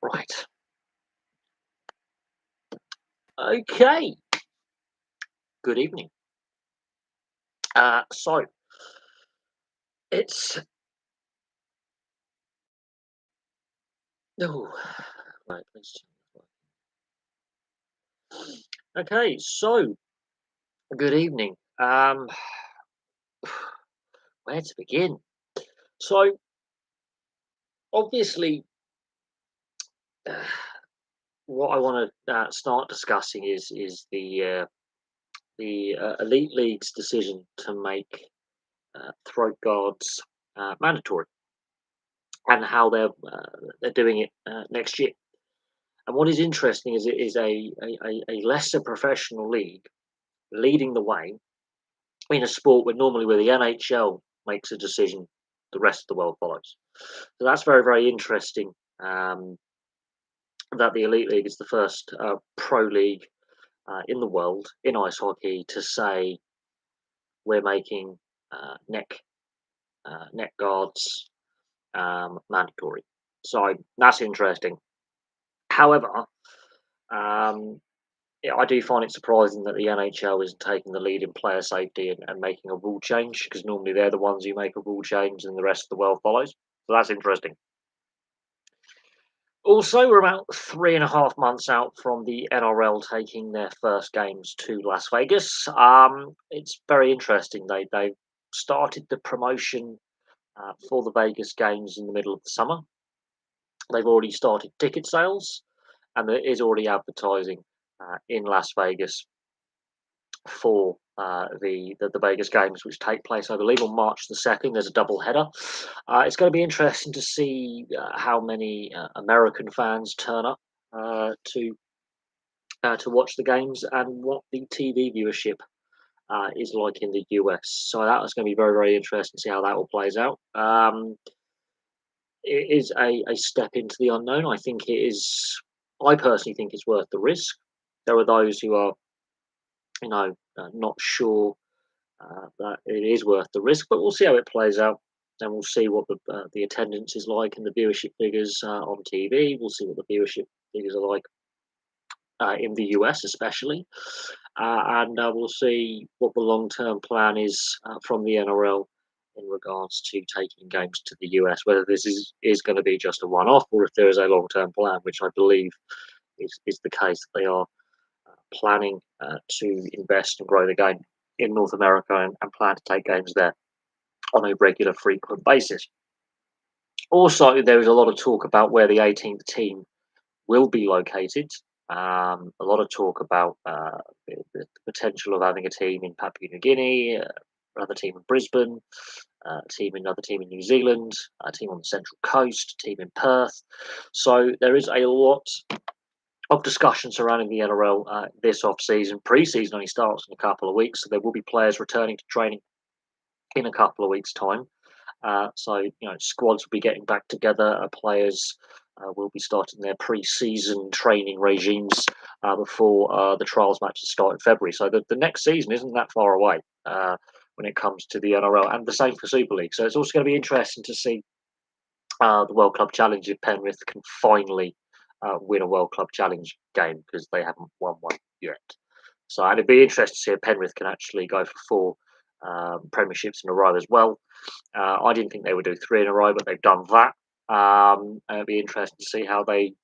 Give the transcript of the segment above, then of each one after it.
Right. Okay. Good evening. So it's oh, right. Okay. So good evening. Where to begin? So obviously, uh, what I want to start discussing is the elite league's decision to make throat guards mandatory and how they're doing it next year. And what is interesting is it is a lesser professional league leading the way in a sport where the NHL makes a decision, the rest of the world follows. So that's very, very interesting. Um, that the Elite League is the first pro league in the world in ice hockey to say we're making uh, neck neck guards mandatory. So that's interesting. However, um, yeah, I do find it surprising that the NHL isn't taking the lead in player safety and making a rule change because normally they're the ones who make a rule change and the rest of the world follows. So that's interesting. Also, we're about 3.5 months out from the NRL taking their first games to Las Vegas. It's very interesting. They started the promotion for the Vegas games in the middle of the summer. They've already started ticket sales, and there is already advertising in Las Vegas for the Vegas games, which take place, I believe, on March the 2nd. There's a double header. It's going to be interesting to see how many American fans turn up to watch the games and what the TV viewership is like in the US. So that is going to be very, very interesting to see how that all plays out. It is a step into the unknown. I think it is. I personally think it's worth the risk. There are those who are, not sure that it is worth the risk, but we'll see how it plays out, and we'll see what the attendance is like and the viewership figures on TV. We'll see what the viewership figures are like in the US, especially, and we'll see what the long term plan is from the NRL in regards to taking games to the US. Whether this is going to be just a one off or if there is a long term plan, which I believe is the case. They are planning to invest and grow the game in North America and plan to take games there on a regular, frequent basis. Also, there is a lot of talk about where the 18th team will be located. A lot of talk about the potential of having a team in Papua New Guinea, another team in Brisbane, another team in New Zealand, a team on the Central Coast, a team in Perth. So there is a lot of discussion surrounding the NRL this off season. Pre-season only starts in a couple of weeks, so there will be players returning to training in a couple of weeks' time. So squads will be getting back together. Players will be starting their pre-season training regimes before the trials matches start in February. So the next season isn't that far away when it comes to the NRL, and the same for Super League. So it's also going to be interesting to see the World Club Challenge if Penrith can finally win a World Club Challenge game because they haven't won one yet. So and it'd be interesting to see if Penrith can actually go for four premierships in a row as well. I didn't think they would do three in a row, but they've done that. And it'd be interesting to see how they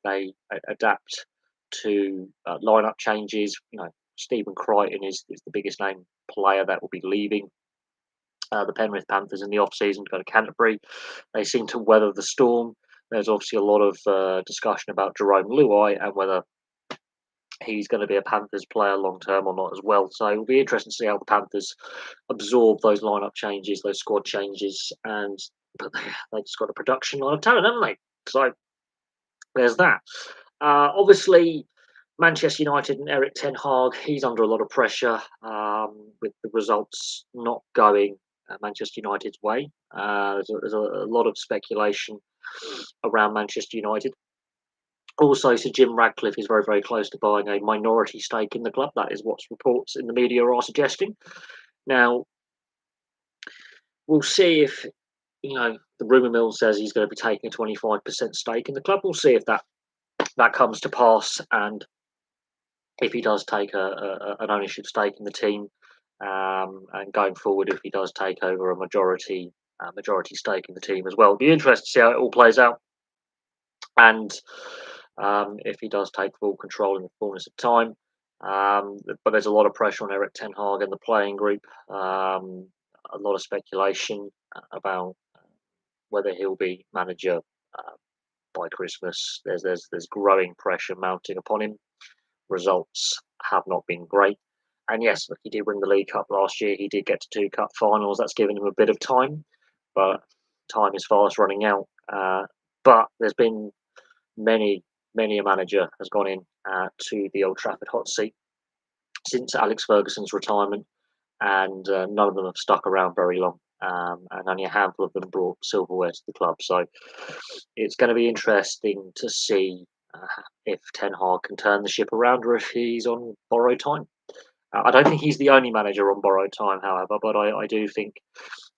adapt to lineup changes. Stephen Crichton is the biggest name player that will be leaving the Penrith Panthers in the off season to go to Canterbury. They seem to weather the storm. There's obviously a lot of discussion about Jerome Luai and whether he's going to be a Panthers player long term or not as well. So it'll be interesting to see how the Panthers absorb those lineup changes, those squad changes, and but they just got a production line of talent, haven't they? So there's that. Obviously, Manchester United and Eric Ten Hag, he's under a lot of pressure with the results not going Manchester United's way. There's a lot of speculation around Manchester United. Also, Sir Jim Radcliffe is very, very close to buying a minority stake in the club. That is what reports in the media are suggesting. Now, we'll see if, the rumour mill says he's going to be taking a 25% stake in the club. We'll see if that that comes to pass, and if he does take an ownership stake in the team, and going forward, if he does take over a majority stake in the team as well, it'll be interesting to see how it all plays out. And if he does take full control in the fullness of time. But there's a lot of pressure on Eric Ten Hag and the playing group. A lot of speculation about whether he'll be manager by Christmas. There's growing pressure mounting upon him. Results have not been great. And yes, look, he did win the League Cup last year. He did get to 2 cup finals. That's given him a bit of time, but time is fast running out. But there's been many a manager has gone in to the Old Trafford hot seat since Alex Ferguson's retirement, and none of them have stuck around very long. And only a handful of them brought silverware to the club. So it's going to be interesting to see if Ten Hag can turn the ship around or if he's on borrowed time. I don't think he's the only manager on borrowed time, however, but I do think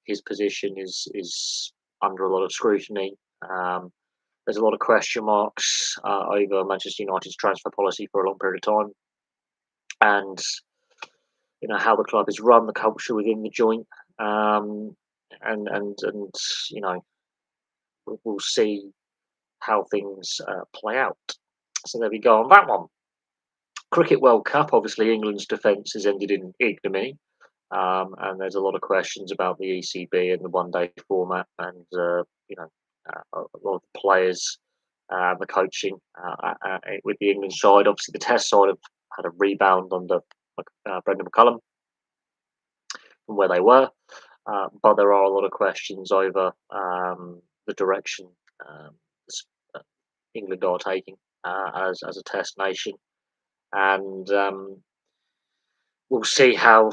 his position is under a lot of scrutiny. There's a lot of question marks over Manchester United's transfer policy for a long period of time, and how the club is run, the culture within the joint, and we'll see how things play out. So there we go on that one. Cricket World Cup, obviously England's defence has ended in ignominy, and there's a lot of questions about the ECB and the one-day format, and a lot of the players, the coaching with the England side. Obviously, the Test side have had a rebound under Brendan McCullum from where they were, but there are a lot of questions over the direction uh, England are taking as a Test nation, and we'll see how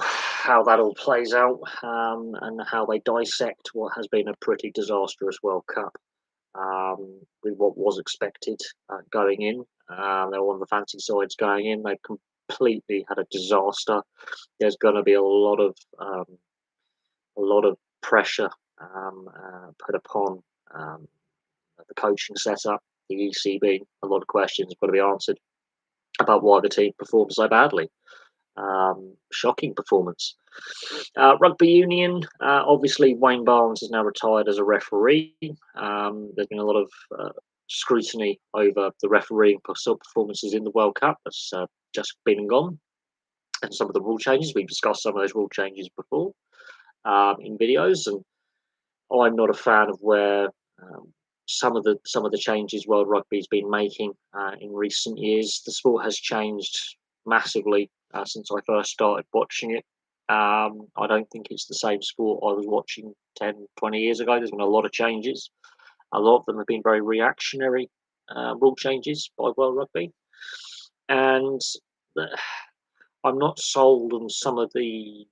that all plays out, and how they dissect what has been a pretty disastrous World Cup. With what was expected going in. They were one of the fancy sides going in. They've completely had a disaster. There's going to be a lot of pressure put upon the coaching setup, the ECB. A lot of questions got to be answered about why the team performed so badly. Shocking performance. Rugby union, obviously Wayne Barnes is now retired as a referee. There's been a lot of scrutiny over the refereeing performances in the World Cup that's just been and gone, and some of the rule changes. We've discussed some of those rule changes before in videos, and I'm not a fan of where some of the changes World Rugby's been making in recent years. The sport has changed massively since I first started watching it. I don't think it's the same sport I was watching 10, 20 years ago. There's been a lot of changes. A lot of them have been very reactionary rule changes by World Rugby. And I'm not sold on some of the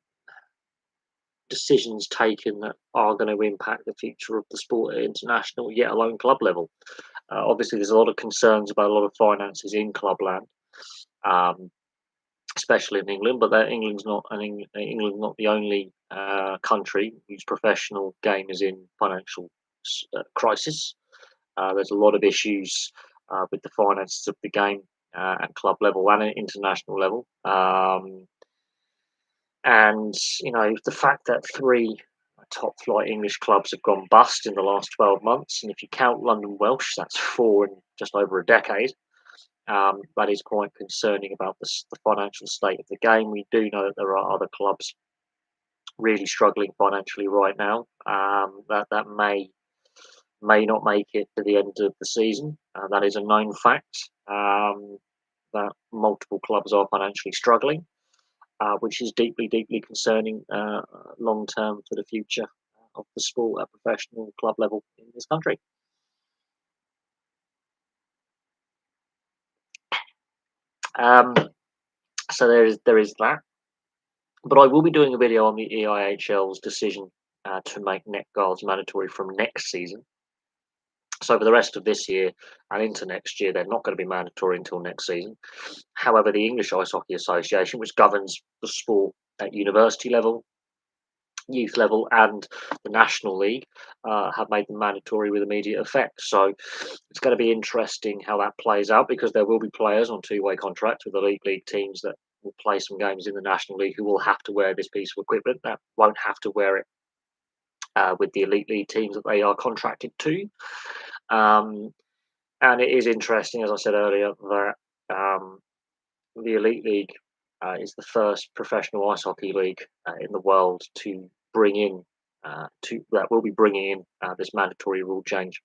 decisions taken that are going to impact the future of the sport at international, yet alone club level. Obviously, there's a lot of concerns about a lot of finances in clubland, especially in England. But England's not the only country whose professional game is in financial crisis. There's a lot of issues with the finances of the game at club level and at international level. And the fact that 3 top flight English clubs have gone bust in the last 12 months, and if you count London Welsh, that's 4 in just over a decade. That is quite concerning about the financial state of the game. We do know that there are other clubs really struggling financially right now. That may not make it to the end of the season. That is a known fact. That multiple clubs are financially struggling, which is deeply, deeply concerning long term for the future of the sport at professional club level in this country. So there is that. But I will be doing a video on the EIHL's decision to make neck guards mandatory from next season. So for the rest of this year and into next year, they're not going to be mandatory until next season. However, the English Ice Hockey Association, which governs the sport at university level, youth level and the National League have made them mandatory with immediate effect. So it's going to be interesting how that plays out, because there will be players on two-way contracts with elite league teams that will play some games in the National League who will have to wear this piece of equipment, that won't have to wear it with the elite league teams that they are contracted to. Um, and it is interesting, as I said earlier, that the elite league is the first professional ice hockey league in the world to bring in to that will be bringing in this mandatory rule change.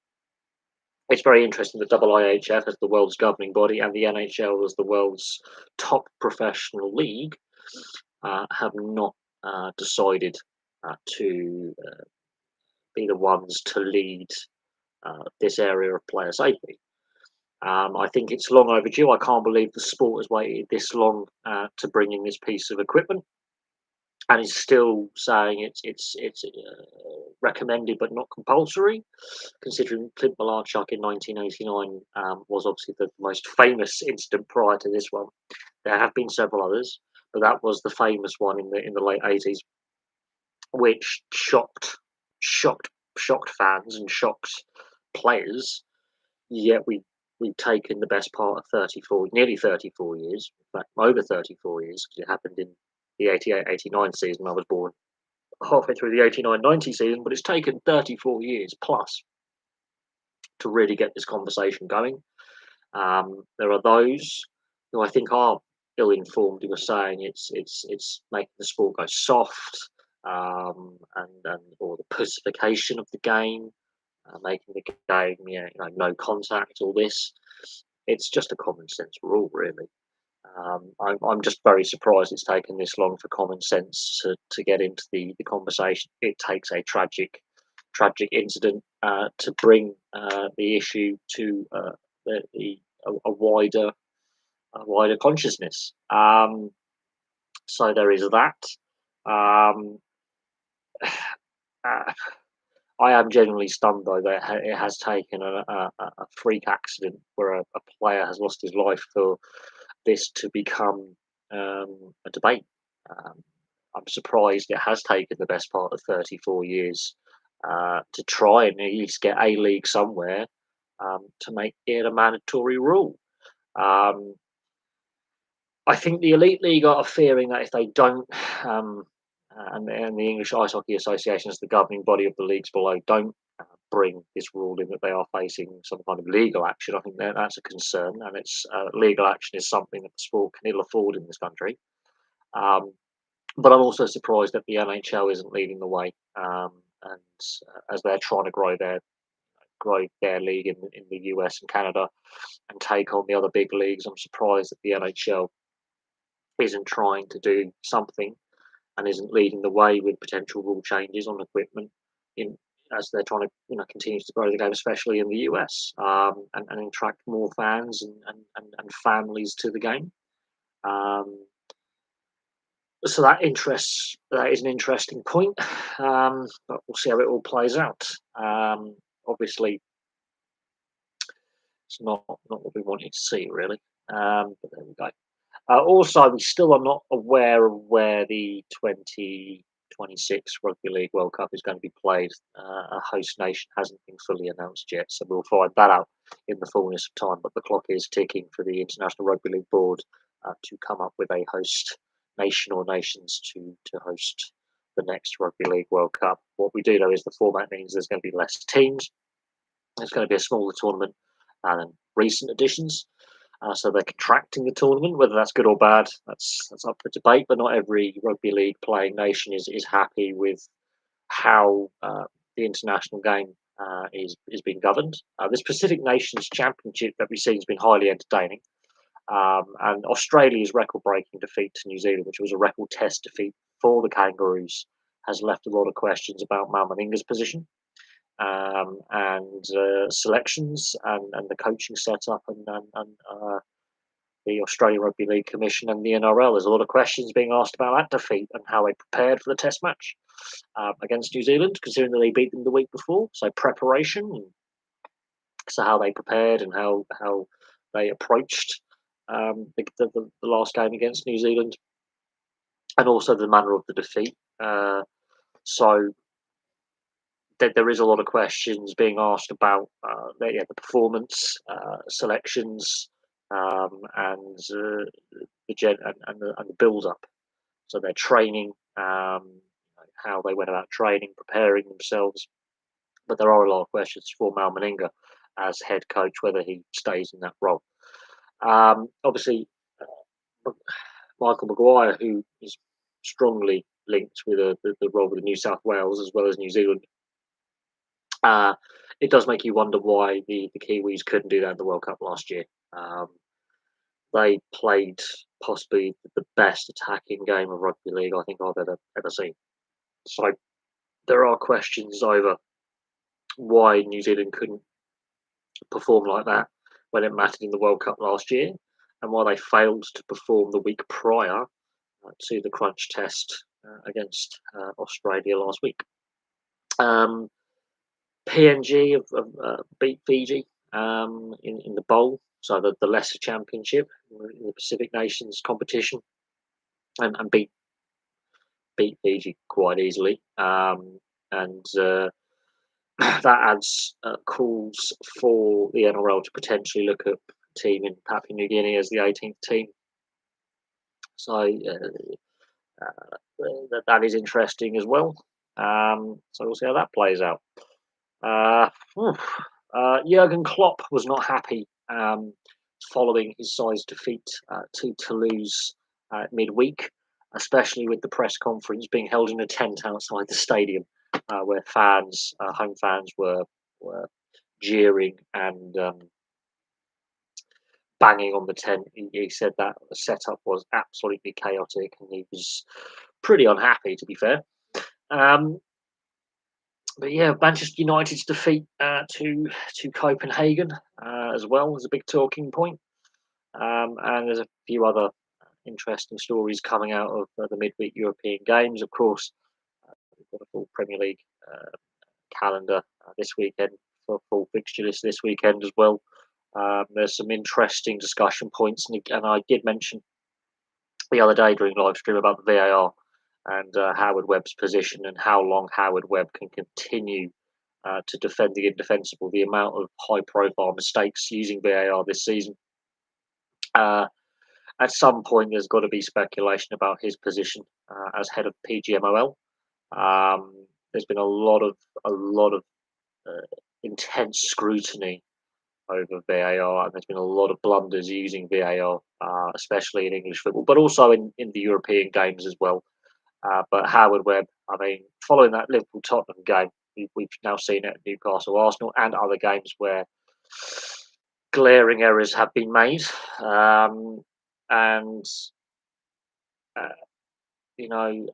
It's very interesting that IIHF as the world's governing body and the NHL as the world's top professional league have not decided to be the ones to lead this area of player safety. I think it's long overdue. I can't believe the sport has waited this long to bring in this piece of equipment, and is still saying it's recommended but not compulsory. Considering Clint Malarchuk in 1989 was obviously the most famous incident prior to this one. There have been several others, but that was the famous one in the late 80s, which shocked shocked fans and shocked players. Yet we've taken the best part of nearly 34 years, in fact, over 34 years, because it happened in the 88-89 season. I was born halfway through the 89-90 season, but it's taken 34 years plus to really get this conversation going. There are those who I think are ill-informed who are saying it's making the sport go soft, and or the pussification of the game, making the game, no contact, all this. It's just a common sense rule, really. I'm just very surprised it's taken this long for common sense to get into the conversation. It takes a tragic incident to bring the issue to a wider consciousness. So there is that. Um, uh, I am genuinely stunned, though, that it has taken a freak accident where a player has lost his life for this to become a debate. Um, I'm surprised it has taken the best part of 34 years to try and at least get a league somewhere to make it a mandatory rule. Um, I think the elite league are fearing that if they don't, and the English Ice Hockey Association, as the governing body of the leagues below, don't bring this rule in, that they are facing some kind of legal action. I think that's a concern, and it's legal action is something that the sport can ill afford in this country. Um, but I'm also surprised that the NHL isn't leading the way, and as they're trying to grow their league in the US and Canada and take on the other big leagues. I'm surprised that the NHL isn't trying to do something and isn't leading the way with potential rule changes on equipment in as they're trying to continue to grow the game, especially in the US, and attract more fans and families to the game. Um, so that is an interesting point, but we'll see how it all plays out. Obviously, it's not what we wanted to see, really. But there we go. Also, we still are not aware of where the 2026 Rugby League World Cup is going to be played. A host nation hasn't been fully announced yet, so we'll find that out in the fullness of time. But the clock is ticking for the International Rugby League Board to come up with a host nation or nations to host the next Rugby League World Cup. What we do know is the format means there's going to be less teams. It's going to be a smaller tournament than recent editions. So they're contracting the tournament. Whether that's good or bad, that's up for debate. But not every rugby league playing nation is happy with how the international game is being governed. This Pacific Nations Championship that we've seen has been highly entertaining. And Australia's record-breaking defeat to New Zealand, which was a record test defeat for the Kangaroos, has left a lot of questions about Mal Meninga's position. And selections and the coaching setup and the Australian Rugby League Commission and the NRL. There's a lot of questions being asked about that defeat and how they prepared for the Test match against New Zealand, considering that they beat them the week before. So preparation, so how they prepared and how they approached the last game against New Zealand, and also the manner of the defeat. So there is a lot of questions being asked about the performance, selections, and the build up. So their training, how they went about training, preparing themselves. But there are a lot of questions for Mal Meninga as head coach, whether he stays in that role. Obviously, Michael Maguire, who is strongly linked with the role with New South Wales as well as New Zealand, uh, it does make you wonder why the Kiwis couldn't do that in the World Cup last year. Um, they played possibly the best attacking game of rugby league I think I've ever seen. So there are questions over why New Zealand couldn't perform like that when it mattered in the World Cup last year, and why they failed to perform the week prior to the crunch test against Australia last week. Um, PNG have beat Fiji in the bowl, so the lesser championship in the Pacific Nations competition, and beat Fiji quite easily. And that adds calls for the NRL to potentially look at a team in Papua New Guinea as the 18th team. So that is interesting as well. So we'll see how that plays out. Jurgen Klopp was not happy following his side's defeat to Toulouse midweek, especially with the press conference being held in a tent outside the stadium, where home fans, were jeering and banging on the tent. He said that the setup was absolutely chaotic, and he was pretty unhappy, to be fair. But yeah, Manchester United's defeat to Copenhagen as well was a big talking point. And there's a few other interesting stories coming out of the midweek European games. Of course, we've got a full Premier League calendar this weekend, for a full fixture list this weekend as well. There's some interesting discussion points, and I did mention the other day during live stream about the VAR and Howard Webb's position and how long Howard Webb can continue to defend the indefensible. The amount of high-profile mistakes using VAR this season. At some point, there's got to be speculation about his position as head of PGMOL. There's been a lot of intense scrutiny over VAR, and there's been a lot of blunders using VAR, especially in English football, but also in the European games as well. But Howard Webb, I mean, following that Liverpool Tottenham game, we've now seen it at Newcastle Arsenal and other games where glaring errors have been made. And you know,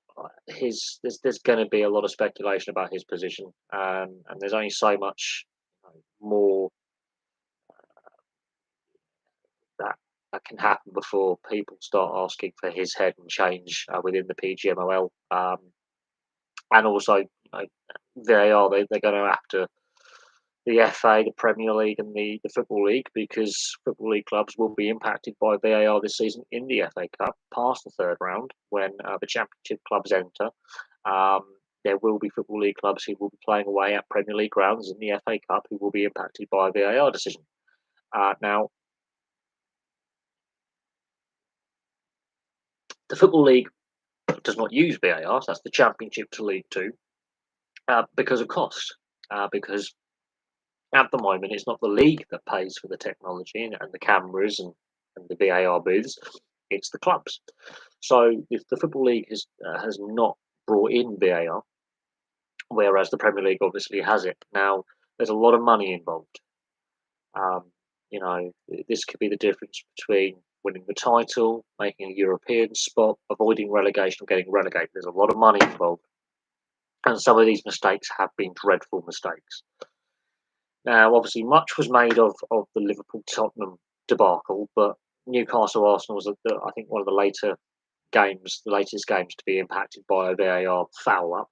there's going to be a lot of speculation about his position, and there's only so much more that can happen before people start asking for his head and change within the PGMOL. And also, VAR, they're going to have to, the FA, the Premier League, and the Football League, because Football League clubs will be impacted by VAR this season in the FA Cup past the third round when the Championship clubs enter. There will be Football League clubs who will be playing away at Premier League grounds in the FA Cup who will be impacted by a VAR decision. Now, the Football League does not use VAR, so that's the Championship to League Two, because of cost. Because at the moment, it's not the league that pays for the technology and the cameras and the VAR booths; it's the clubs. So, if the Football League has not brought in VAR, whereas the Premier League obviously has it now, there's a lot of money involved. This could be the difference between winning the title, making a European spot, avoiding relegation, or getting relegated. There's a lot of money involved, and some of these mistakes have been dreadful mistakes. Now, obviously, much was made of the Liverpool Tottenham debacle, but Newcastle Arsenal was, I think, one of the latest games to be impacted by a VAR foul up,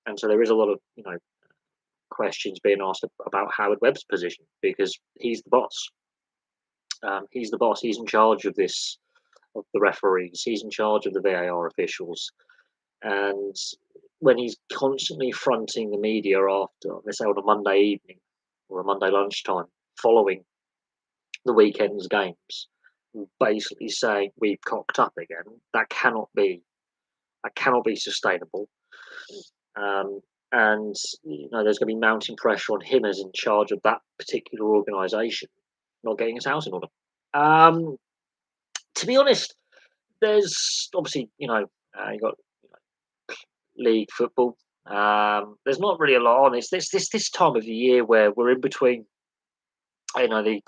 and so there is a lot of questions being asked about Howard Webb's position, because he's the boss. He's the boss. He's in charge of the referees. He's in charge of the VAR officials, and when he's constantly fronting the media after, let's say, on a Monday evening or a Monday lunchtime following the weekend's games, basically saying we've cocked up again. That cannot be sustainable. Um, and there's going to be mounting pressure on him as in charge of that particular organisation, not getting his house in order. Um, to be honest, there's obviously you got league football. There's not really a lot on. It's this time of the year where we're in between. The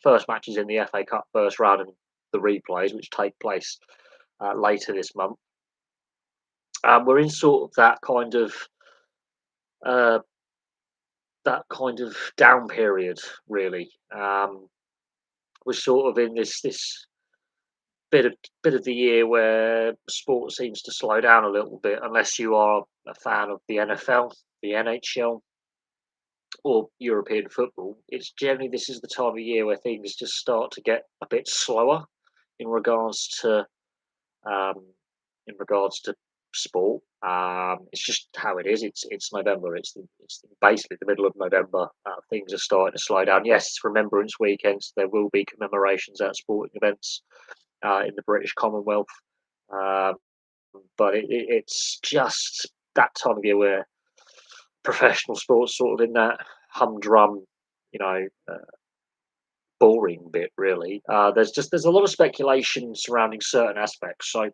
first matches in the FA Cup first round and the replays, which take place later this month. We're in sort of uh, that kind of down period, really. We're sort of in this bit of the year where sport seems to slow down a little bit, unless you are a fan of the NFL, the NHL, or European football. It's generally this is the time of year where things just start to get a bit slower in regards to um, sport. It's just how it is. It's November. It's basically the middle of November. Things are starting to slow down. Yes, it's Remembrance Weekend. So there will be commemorations at sporting events in the British Commonwealth, um, but it's just that time of year where professional sports sort of in that humdrum, you know, uh, boring bit really. There's a lot of speculation surrounding certain aspects. So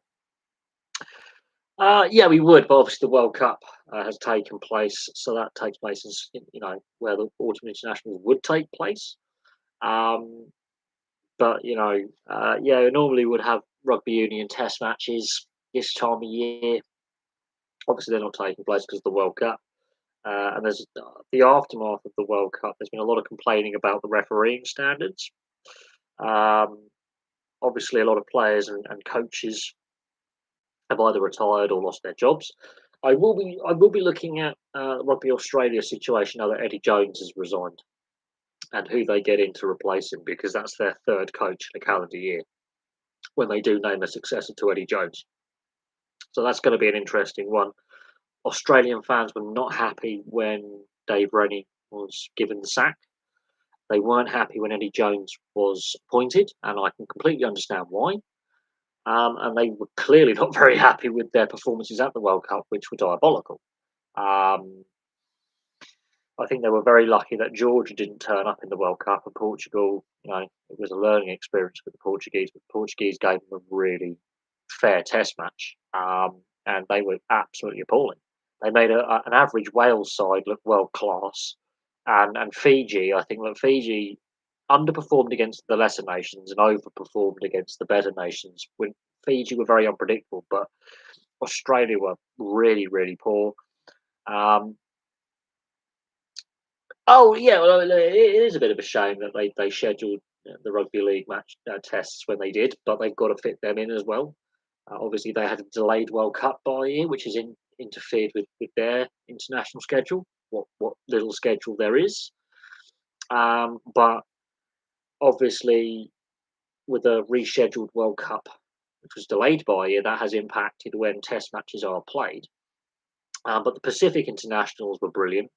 yeah, we would, but obviously the World Cup has taken place, so that takes place where the autumn internationals would take place. Um, but yeah, we normally would have rugby union test matches this time of year. Obviously, they're not taking place because of the World Cup. And there's the aftermath of the World Cup. There's been a lot of complaining about the refereeing standards. Um, Obviously, a lot of players and coaches have either retired or lost their jobs. I will be looking at Rugby Australia situation now that Eddie Jones has resigned and who they get in to replace him because that's their third coach in a calendar year when they do name a successor to Eddie Jones. So that's going to be an interesting one. Australian fans were not happy when Dave Rennie was given the sack. They weren't happy when Eddie Jones was appointed, and I can completely understand why. And they were clearly not very happy with their performances at the World Cup, which were diabolical. Um, I think they were very lucky that Georgia didn't turn up in the World Cup, and Portugal, it was a learning experience for the Portuguese. But the Portuguese gave them a really fair Test match, and they were absolutely appalling. They made an average Wales side look world class, and Fiji. I think that Fiji underperformed against the lesser nations and overperformed against the better nations. When Fiji were very unpredictable, but Australia were really, really poor. Um, oh yeah, well, it is a bit of a shame that they scheduled the rugby league match tests when they did, but they've got to fit them in as well. Obviously, they had a delayed World Cup by a year, which has interfered with their international schedule. What little schedule there is, but obviously with a rescheduled World Cup, which was delayed by a year, that has impacted when Test matches are played. But the Pacific internationals were brilliant.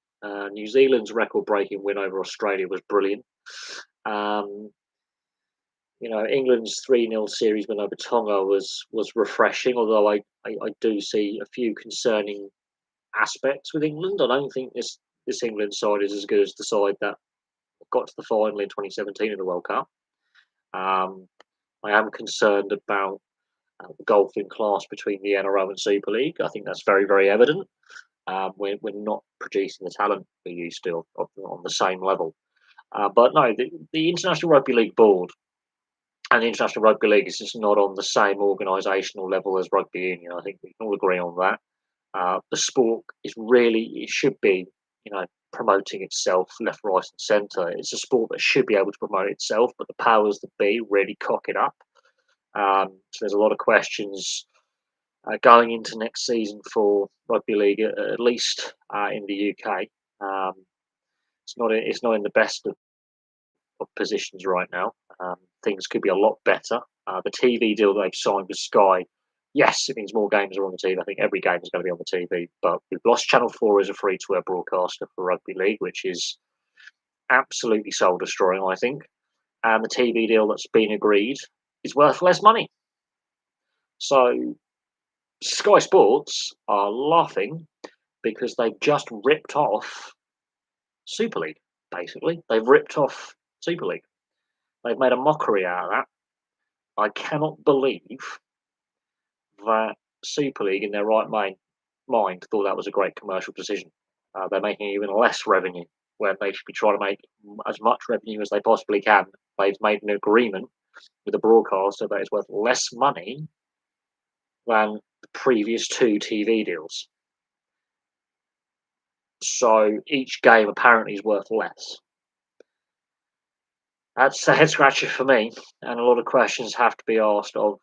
New Zealand's record-breaking win over Australia was brilliant. Um, England's 3-0 series win over Tonga was refreshing, although I do see a few concerning aspects with England. I don't think this England side is as good as the side that got to the final in 2017 in the World Cup. I am concerned about the golfing class between the NRL and Super League. I think that's very, very evident. We're not producing the talent we used to on the same level. But no, the International Rugby League Board and the International Rugby League is just not on the same organisational level as rugby union. I think we can all agree on that. The sport it should be, promoting itself left, right, and centre. It's a sport that should be able to promote itself, but the powers that be really cock it up. So there's a lot of questions going into next season for rugby league, at least in the UK. Um, it's not in the best of positions right now. Things could be a lot better. The TV deal they've signed with Sky Yes, it means more games are on the TV. I think every game is going to be on the TV, but we've lost Channel 4 as a free-to-air broadcaster for rugby league, which is absolutely soul destroying, I think. And the TV deal that's been agreed is worth less money. So Sky Sports are laughing because they've just ripped off Super League, basically. They've ripped off Super League. They've made a mockery out of that. I cannot believe that Super League, in their mind, thought that was a great commercial decision. They're making even less revenue when they should be trying to make as much revenue as they possibly can. They've made an agreement with the broadcaster that is worth less money than the previous two TV deals. So each game apparently is worth less. That's a head scratcher for me, and a lot of questions have to be asked of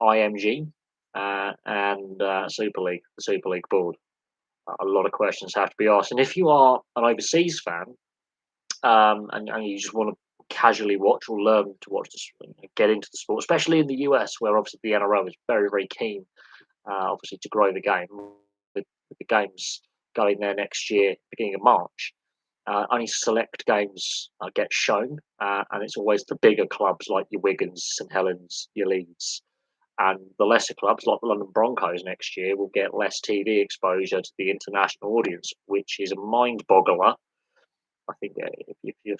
IMG and Super League, the Super League board. A lot of questions have to be asked, and if you are an overseas fan and you just want to casually watch or learn to watch this, get into the sport, especially in the US, where obviously the NRL is very very keen, obviously to grow the game with the games going there next year, beginning of March. Only select games get shown, and it's always the bigger clubs like your Wigans, St Helens, your Leeds, and the lesser clubs like the London Broncos next year will get less TV exposure to the international audience, which is a mind boggler. I think if you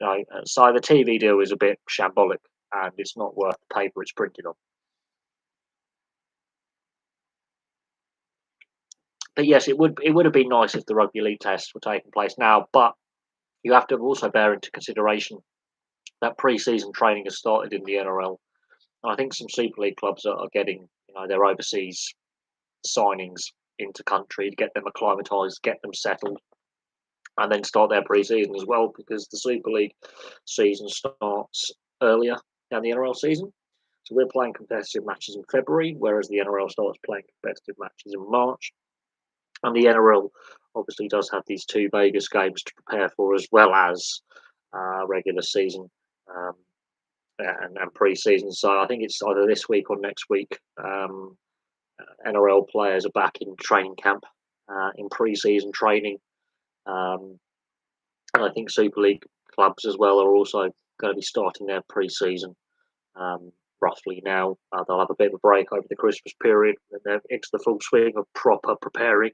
know, so the TV deal is a bit shambolic, and it's not worth the paper it's printed on. But yes, it would have been nice if the rugby league tests were taking place now, but you have to also bear into consideration that pre-season training has started in the NRL. And I think some Super League clubs are getting their overseas signings into country to get them acclimatised, get them settled, and then start their pre-season as well because the Super League season starts earlier than the NRL season. So we're playing competitive matches in February, whereas the NRL starts playing competitive matches in March. And the NRL obviously does have these two Vegas games to prepare for, as well as regular season um, and pre-season. So I think it's either this week or next week. NRL players are back in training camp, in pre-season training, um, and I think Super League clubs as well are also going to be starting their pre-season roughly now. They'll have a bit of a break over the Christmas period, and then into the full swing of proper preparing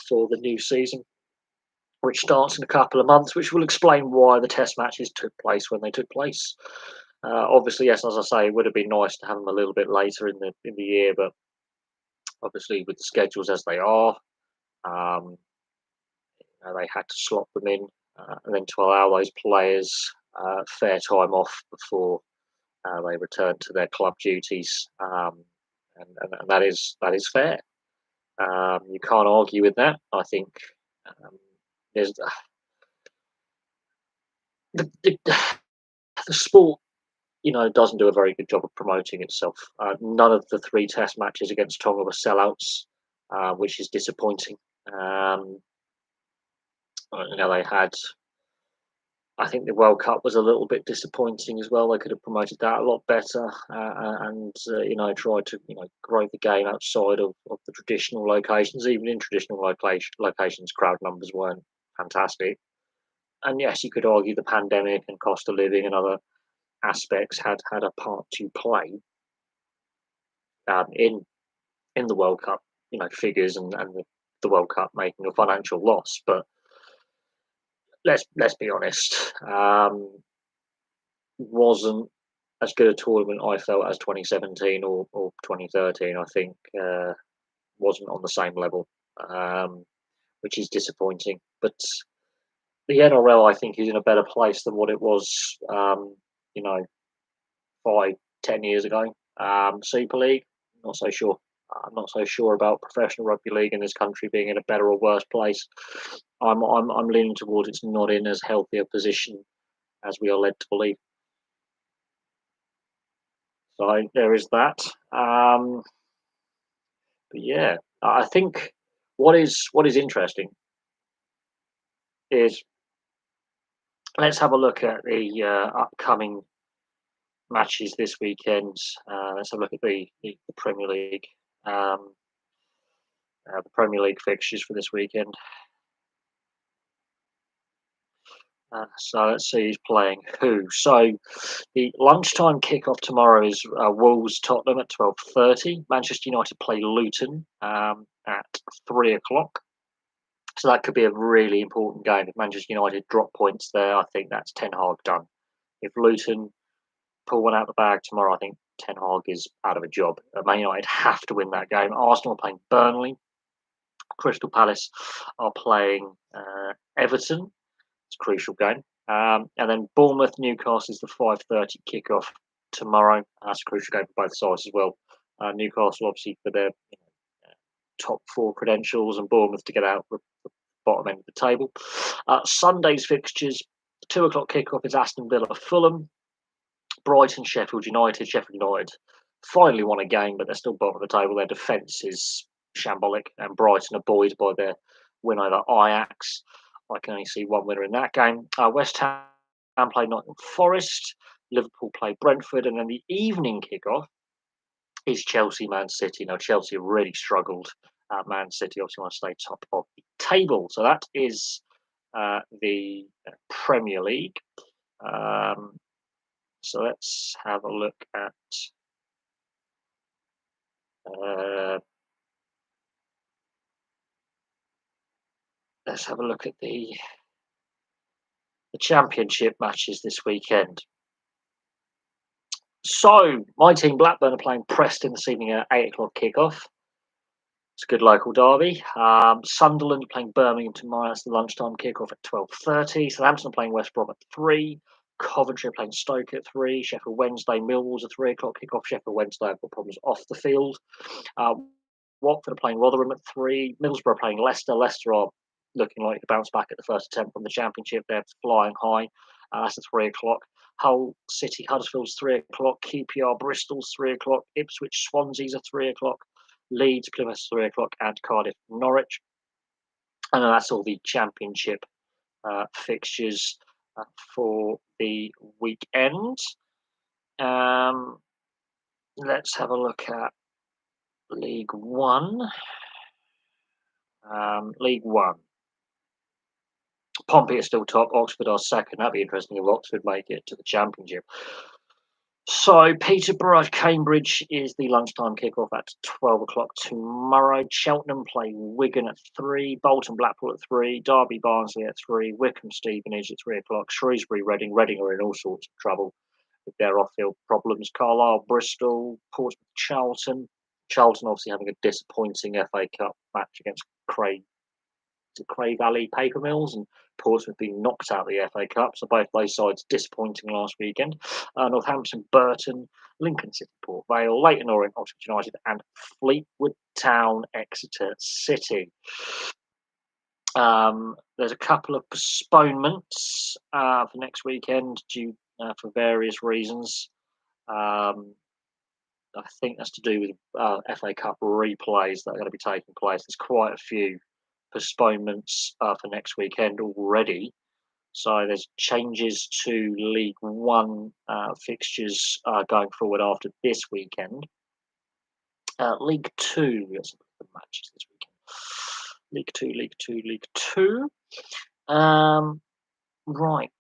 for the new season, which starts in a couple of months, which will explain why the test matches took place when they took place. Obviously, yes, as I say, it would have been nice to have them a little bit later in the year, but obviously with the schedules as they are, um, they had to slot them in, and then to allow those players fair time off before they return to their club duties, and that is fair. You can't argue with that. I think there's the sport, doesn't do a very good job of promoting itself. None of the three test matches against Tonga were sellouts, which is disappointing. They had. I think the World Cup was a little bit disappointing as well. They could have promoted that a lot better, and tried to grow the game outside of the traditional locations. Even in traditional locations, crowd numbers weren't fantastic. And yes, you could argue the pandemic and cost of living and other aspects had a part to play in the World Cup, figures and the World Cup making a financial loss. But let's be honest, wasn't as good a tournament I felt as 2017 or 2013. I think wasn't on the same level, which is disappointing. But the NRL, I think, is in a better place than what it was, you know, 5, 10 years ago. Super League, not so sure. I'm not so sure about professional rugby league in this country being in a better or worse place. I'm leaning towards it's not in as healthy a position as we are led to believe. So there is that. But yeah, I think what is interesting is let's have a look at the upcoming matches this weekend. Let's have a look at the Premier League. Um, the Premier League fixtures for this weekend. So let's see who's playing who. So the lunchtime kickoff tomorrow is Wolves Tottenham at 12:30. Manchester United play Luton at 3 o'clock. So that could be a really important game. If Manchester United drop points there, I think that's Ten Hag done. If Luton pull one out the bag tomorrow, I think Ten Hag is out of a job. Man United have to win that game. Arsenal are playing Burnley. Crystal Palace are playing Everton. It's a crucial game. And then Bournemouth Newcastle is the 5:30 kickoff tomorrow. That's a crucial game for both sides as well. Newcastle obviously for their top four credentials, and Bournemouth to get out the bottom end of the table. Sunday's fixtures: 2 o'clock kickoff is Aston Villa Fulham, Brighton Sheffield United. Sheffield United finally won a game, but they're still bottom of the table. Their defence is shambolic, and Brighton are buoyed by their win over Ajax. I can only see one winner in that game. West Ham play Nottingham Forest, Liverpool play Brentford, and then the evening kickoff is Chelsea Man City. Now, Chelsea have really struggled. Man City obviously want to stay top of the table. So that is the Premier League. So let's have a look at the Championship matches this weekend. So my team Blackburn are playing Preston this evening at 8 o'clock kickoff. It's a good local derby. Sunderland are playing Birmingham tomorrow. That's the lunchtime kickoff at 12:30. Southampton are playing West Brom at 3. Coventry are playing Stoke at 3. Sheffield Wednesday, Millwall's a 3 o'clock kickoff. Sheffield Wednesday have got problems off the field. Watford are playing Rotherham at 3. Middlesbrough are playing Leicester. Leicester are looking like to bounce back at the first attempt from the Championship. They're flying high. That's at 3 o'clock. Hull City Huddersfield's 3 o'clock. QPR Bristol's 3 o'clock. Ipswich Swansea's at 3 o'clock. Leeds Plymouth's 3 o'clock, and Cardiff Norwich. And that's all the Championship fixtures for the weekend. Let's have a look at League One. League One. Pompey are still top. Oxford are second. That'd be interesting if Oxford make it to the Championship. So Peterborough Cambridge is the lunchtime kickoff at 12 o'clock tomorrow. Cheltenham play Wigan at 3. Bolton Blackpool at 3. Derby Barnsley at 3. Wycombe Stevenage at 3 o'clock. Shrewsbury Reading. Reading are in all sorts of trouble with their off-field problems. Carlisle Bristol. Portsmouth Charlton. Charlton obviously having a disappointing FA Cup match against Craig Valley Paper Mills, and Portsmouth being knocked out of the FA Cup. So both those sides disappointing last weekend. Northampton, Burton, Lincoln City, Port Vale, Leyton Orient, Oxford United, and Fleetwood Town, Exeter City. There's a couple of postponements for next weekend due for various reasons. I think that's to do with FA Cup replays that are going to be taking place. There's quite a few postponements for next weekend already. So there's changes to League One fixtures going forward after this weekend. League Two, let's look at the matches this weekend. League Two. Right.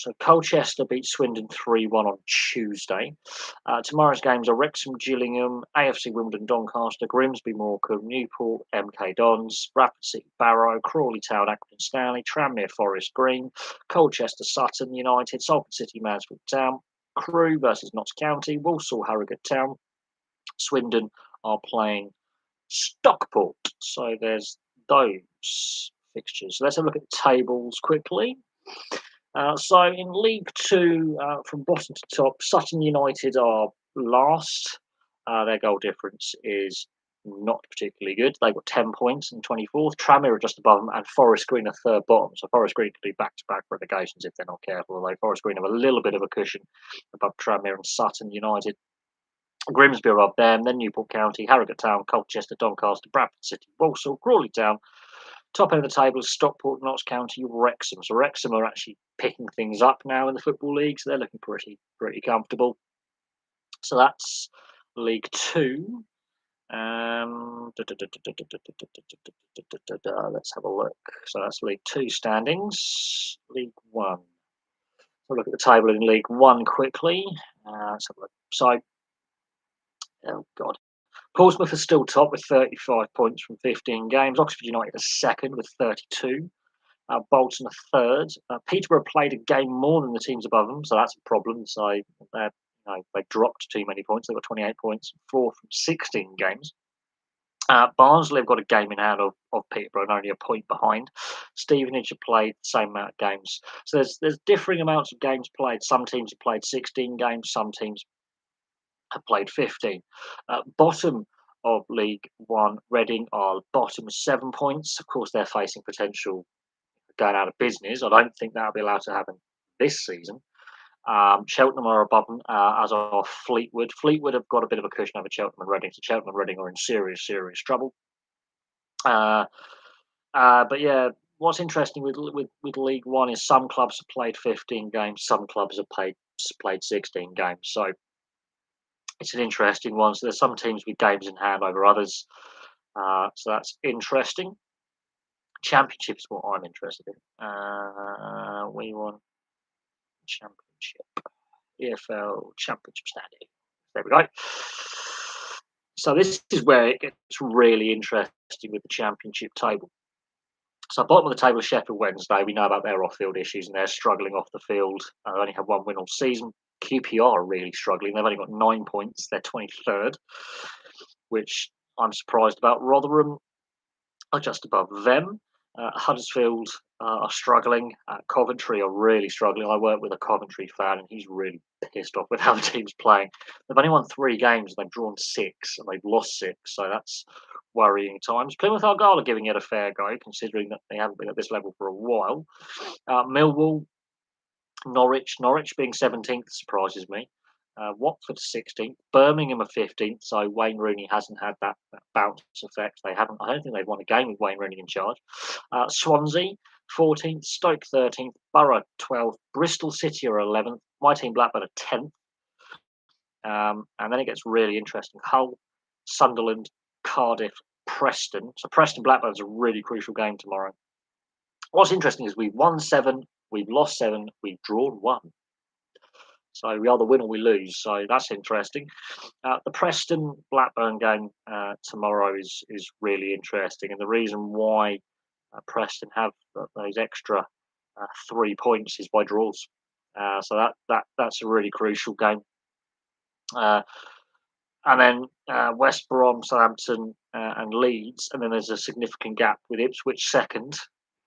So Colchester beat Swindon 3-1 on Tuesday. Tomorrow's games are Wrexham, Gillingham, AFC Wimbledon, Doncaster, Grimsby, Morecambe, Newport, MK Dons, Rapid City, Barrow, Crawley Town, Accrington Stanley, Tranmere, Forest Green, Colchester, Sutton United, Salford City, Mansfield Town, Crewe versus Notts County, Walsall, Harrogate Town. Swindon are playing Stockport. So there's those fixtures. So let's have a look at the tables quickly. So in League Two, from bottom to top, Sutton United are last. Their goal difference is not particularly good. They've got 10 points in 24th. Tranmere are just above them, and Forest Green are third bottom. So Forest Green could do back-to-back relegations if they're not careful, although Forest Green have a little bit of a cushion above Tranmere and Sutton United. Grimsby are up there, then Newport County, Harrogate Town, Colchester, Doncaster, Bradford City, Walsall, Crawley Town, Top end of the table is Stockport, Notts County, Wrexham. So Wrexham are actually picking things up now in the Football League, so they're looking pretty comfortable. So that's League Two. Let's have a look. So that's League Two standings. League One. We'll look at the table in League One quickly. Let's have a look. So, oh God. Portsmouth are still top with 35 points from 15 games. Oxford United are second with 32. Bolton are third. Peterborough played a game more than the teams above them, so that's a problem. So they dropped too many points. They've got 28 points, 4 from 16 games. Barnsley have got a game in hand of Peterborough and only a point behind. Stevenage have played the same amount of games. So there's differing amounts of games played. Some teams have played 16 games, some teams have played 15. Bottom of League One, Reading are bottom with 7 points. Of course, they're facing potential going out of business. I don't think that'll be allowed to happen this season. Cheltenham are above them, as are Fleetwood. Fleetwood have got a bit of a cushion over Cheltenham and Reading, so Cheltenham and Reading are in serious trouble. But yeah, what's interesting with League One is some clubs have played 15 games, some clubs have played 16 games. So it's an interesting one. So there's some teams with games in hand over others. So that's interesting. Championship is what I'm interested in. We won Championship. EFL Championship standing. There we go. So this is where it gets really interesting with the Championship table. So bottom of the table is Sheffield Wednesday. We know about their off-field issues and they're struggling off the field. They only have one win all season. QPR are really struggling. They've only got 9 points. They're 23rd, which I'm surprised about. Rotherham are just above them. Huddersfield are struggling. Coventry are really struggling. I work with a Coventry fan, and he's really pissed off with how the team's playing. They've only won 3 games, and they've drawn 6, and they've lost 6. So that's worrying times. Plymouth Argyle are giving it a fair go, considering that they haven't been at this level for a while. Millwall, Norwich being 17th surprises me. Watford 16th, Birmingham are 15th. So Wayne Rooney hasn't had that bounce effect. I don't think they've won a game with Wayne Rooney in charge. Swansea 14th, Stoke 13th, Borough 12th, Bristol City are 11th. My team Blackburn are 10th. And then it gets really interesting. Hull, Sunderland, Cardiff, Preston. So Preston Blackburn's a really crucial game tomorrow. What's interesting is we've won 7, we've lost 7, we've drawn 1. So we either win or we lose. So that's interesting. The Preston Blackburn game tomorrow is really interesting, and the reason why Preston have those extra 3 points is by draws. So that's a really crucial game. And then West Brom, Southampton, and Leeds, and then there's a significant gap with Ipswich second,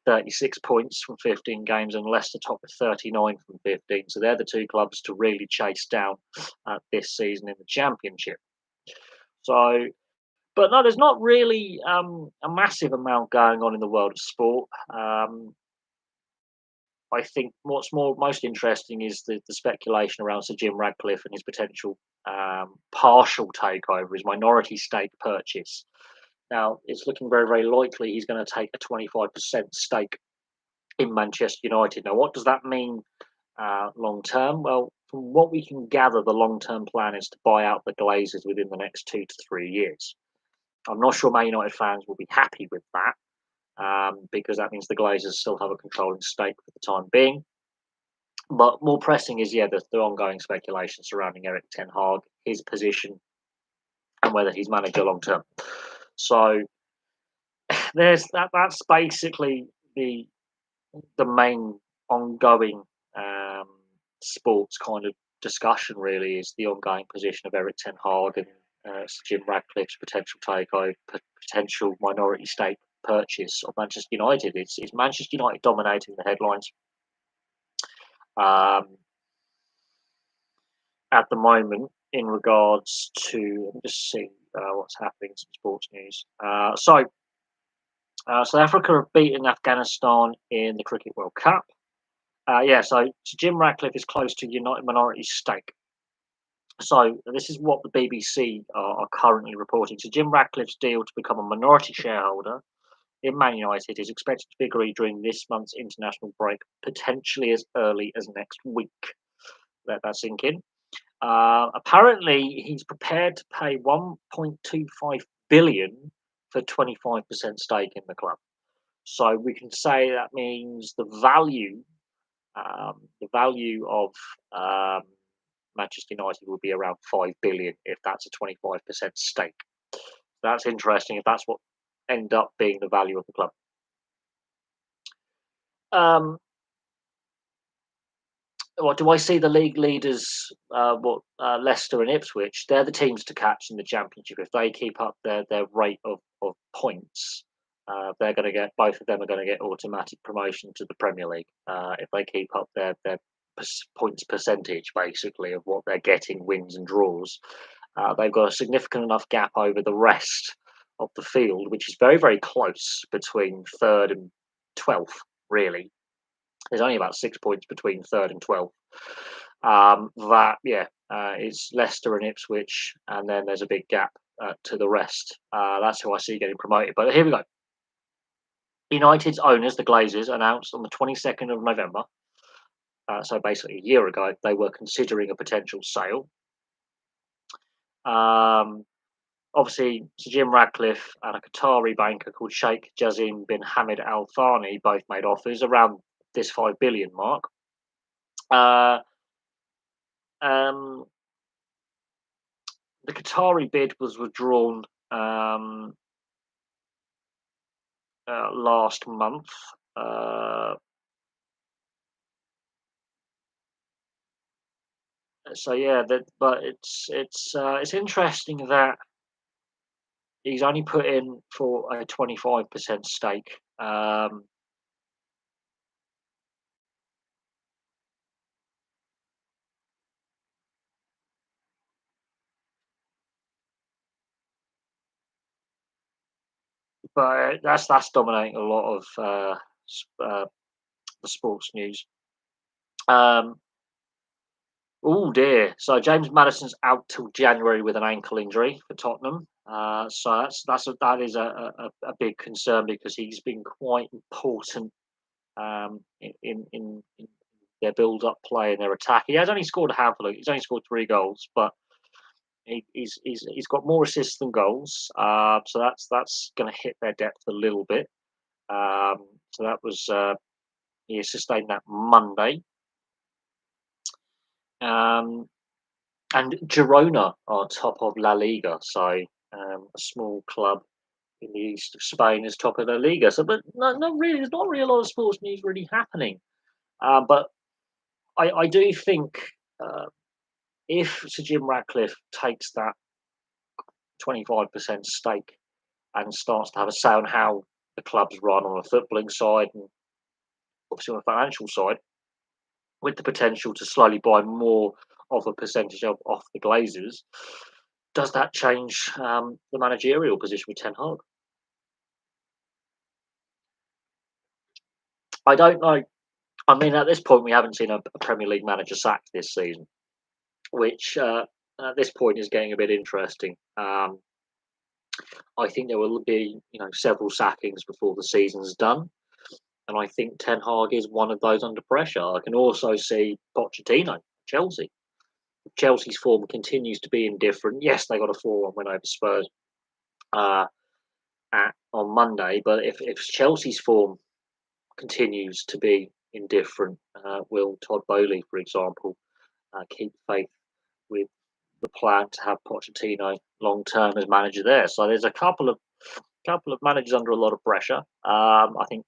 36 points from 15 games, and Leicester top with 39 from 15. So they're the 2 clubs to really chase down this season in the Championship. So, but no, there's not really a massive amount going on in the world of sport. I think what's most interesting is the speculation around Sir Jim Radcliffe and his potential partial takeover, his minority stake purchase. Now, it's looking very, very likely he's going to take a 25% stake in Manchester United. Now, what does that mean long term? Well, from what we can gather, the long term plan is to buy out the Glazers within the next 2 to 3 years. I'm not sure Man United fans will be happy with that. Because that means the Glazers still have a controlling stake for the time being. But more pressing is, the ongoing speculation surrounding Erik ten Hag, his position, and whether he's manager long term. So there's that. That's basically the main ongoing sports kind of discussion. Really, is the ongoing position of Erik ten Hag and Jim Radcliffe's potential takeover, potential minority stake purchase of Manchester United. It's Manchester United dominating the headlines at the moment in regards to. Let me just see what's happening in some sports news. So South Africa have beaten Afghanistan in the Cricket World Cup. So Jim Radcliffe is close to United minority stake. So this is what the BBC are currently reporting. So Jim Radcliffe's deal to become a minority shareholder in Man United is expected to be agreed during this month's international break, potentially as early as next week. Let that sink in. Apparently, he's prepared to pay 1.25 billion for 25% stake in the club. So we can say that means the value of um, Manchester United will be around 5 billion if that's a 25% stake. That's interesting if that's what end up being the value of the club. Um, what do I see the league leaders? Leicester and Ipswich? They're the teams to catch in the Championship. If they keep up their rate of points, they're going to get both of them are going to get automatic promotion to the Premier League. If they keep up their points percentage, basically of what they're getting, wins and draws, they've got a significant enough gap over the rest of the field, which is very very close between third and 12th. Really, there's only about 6 points between third and 12th. It's Leicester and Ipswich, and then there's a big gap to the rest. That's who I see getting promoted. But here we go. United's owners, the Glazers, announced on the 22nd of November, so basically a year ago, they were considering a potential sale. Um, Obviously, Sir Jim Radcliffe and a Qatari banker called Sheikh Jazim bin Hamid Al Thani both made offers around this 5 billion mark. Uh, um, the Qatari bid was withdrawn last month. Uh, so yeah, but it's interesting that he's only put in for a 25% stake. But that's dominating a lot of the sports news. Um, oh dear! So James Madison's out till January with an ankle injury for Tottenham. So that is a big concern because he's been quite important in their build-up play and their attack. He has only scored a handful. He's only scored 3 goals, but he's got more assists than goals. So that's going to hit their depth a little bit. So that was he sustained that Monday. Um, and Girona are top of La Liga, so a small club in the east of Spain is top of La Liga. So, but not really. There's not really a lot of sports news really happening. But I do think if Sir Jim Radcliffe takes that 25% stake and starts to have a say on how the club's run on a footballing side and obviously on a financial side, with the potential to slowly buy more of a percentage off the Glazers, does that change the managerial position with Ten Hag? I don't know. I mean, at this point, we haven't seen a Premier League manager sacked this season, which at this point is getting a bit interesting. I think there will be, several sackings before the season's done, and I think Ten Hag is one of those under pressure. I can also see Pochettino, Chelsea. Chelsea's form continues to be indifferent. Yes, they got a 4-1 win over Spurs uh, on Monday, but if Chelsea's form continues to be indifferent, will Todd Bowley, for example, keep faith with the plan to have Pochettino long term as manager there? So there's a couple of managers under a lot of pressure. I think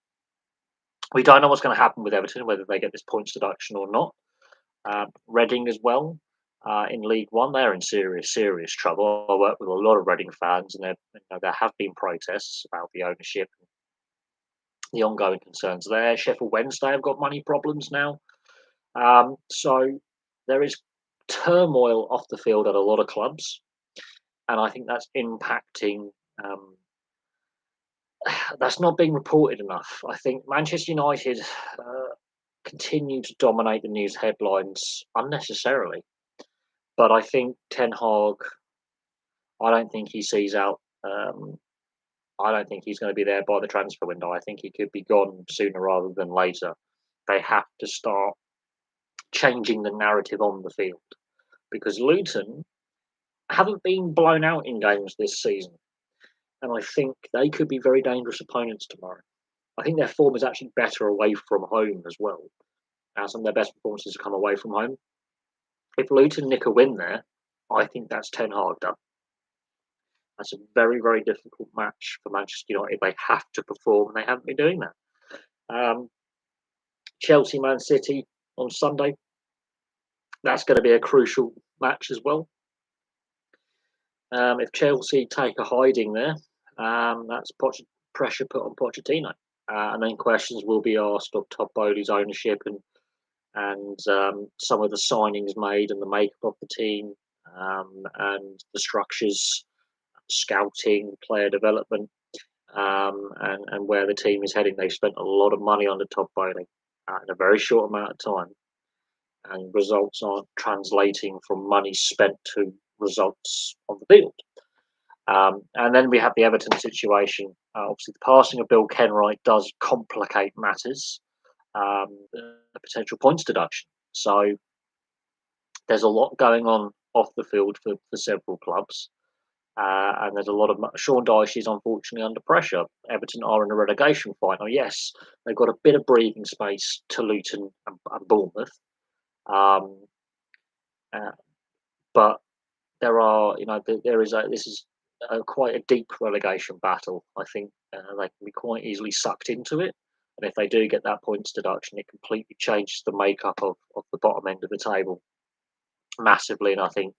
we don't know what's going to happen with Everton, whether they get this points deduction or not. Reading as well. In League One, they're in serious trouble. I work with a lot of Reading fans, and there have been protests about the ownership, the ongoing concerns there. Sheffield Wednesday have got money problems now, so there is turmoil off the field at a lot of clubs, and I think that's impacting. That's not being reported enough. I think Manchester United continue to dominate the news headlines unnecessarily. But I think Ten Hag, I don't think he sees out I don't think he's going to be there by the transfer window. I think he could be gone sooner rather than later. They have to start changing the narrative on the field because Luton haven't been blown out in games this season, and I think they could be very dangerous opponents tomorrow. I think their form is actually better away from home as well. Some of their best performances have come away from home. If Luton nick a win there, I think that's Ten Hag done. That's a very, very difficult match for Manchester United. They have to perform, and they haven't been doing that. Chelsea, Man City on Sunday. That's going to be a crucial match as well. If Chelsea take a hiding there, that's pressure put on Pochettino, and then questions will be asked of Todd Bowley's ownership and some of the signings made and the makeup of the team, and the structures, scouting, player development, and where the team is heading. They've spent a lot of money under Todd Bowley in a very short amount of time, and results aren't translating from money spent to results on the field. And then we have the Everton situation. Obviously, the passing of Bill Kenwright does complicate matters, a potential points deduction. So there's a lot going on off the field for several clubs. And there's a lot of Sean Dyche is unfortunately under pressure. Everton are in a relegation fight now. Yes, they've got a bit of breathing space to Luton and Bournemouth, but there are, this is quite a deep relegation battle. I think they can be quite easily sucked into it, and if they do get that points deduction, it completely changes the makeup of the bottom end of the table massively. And I think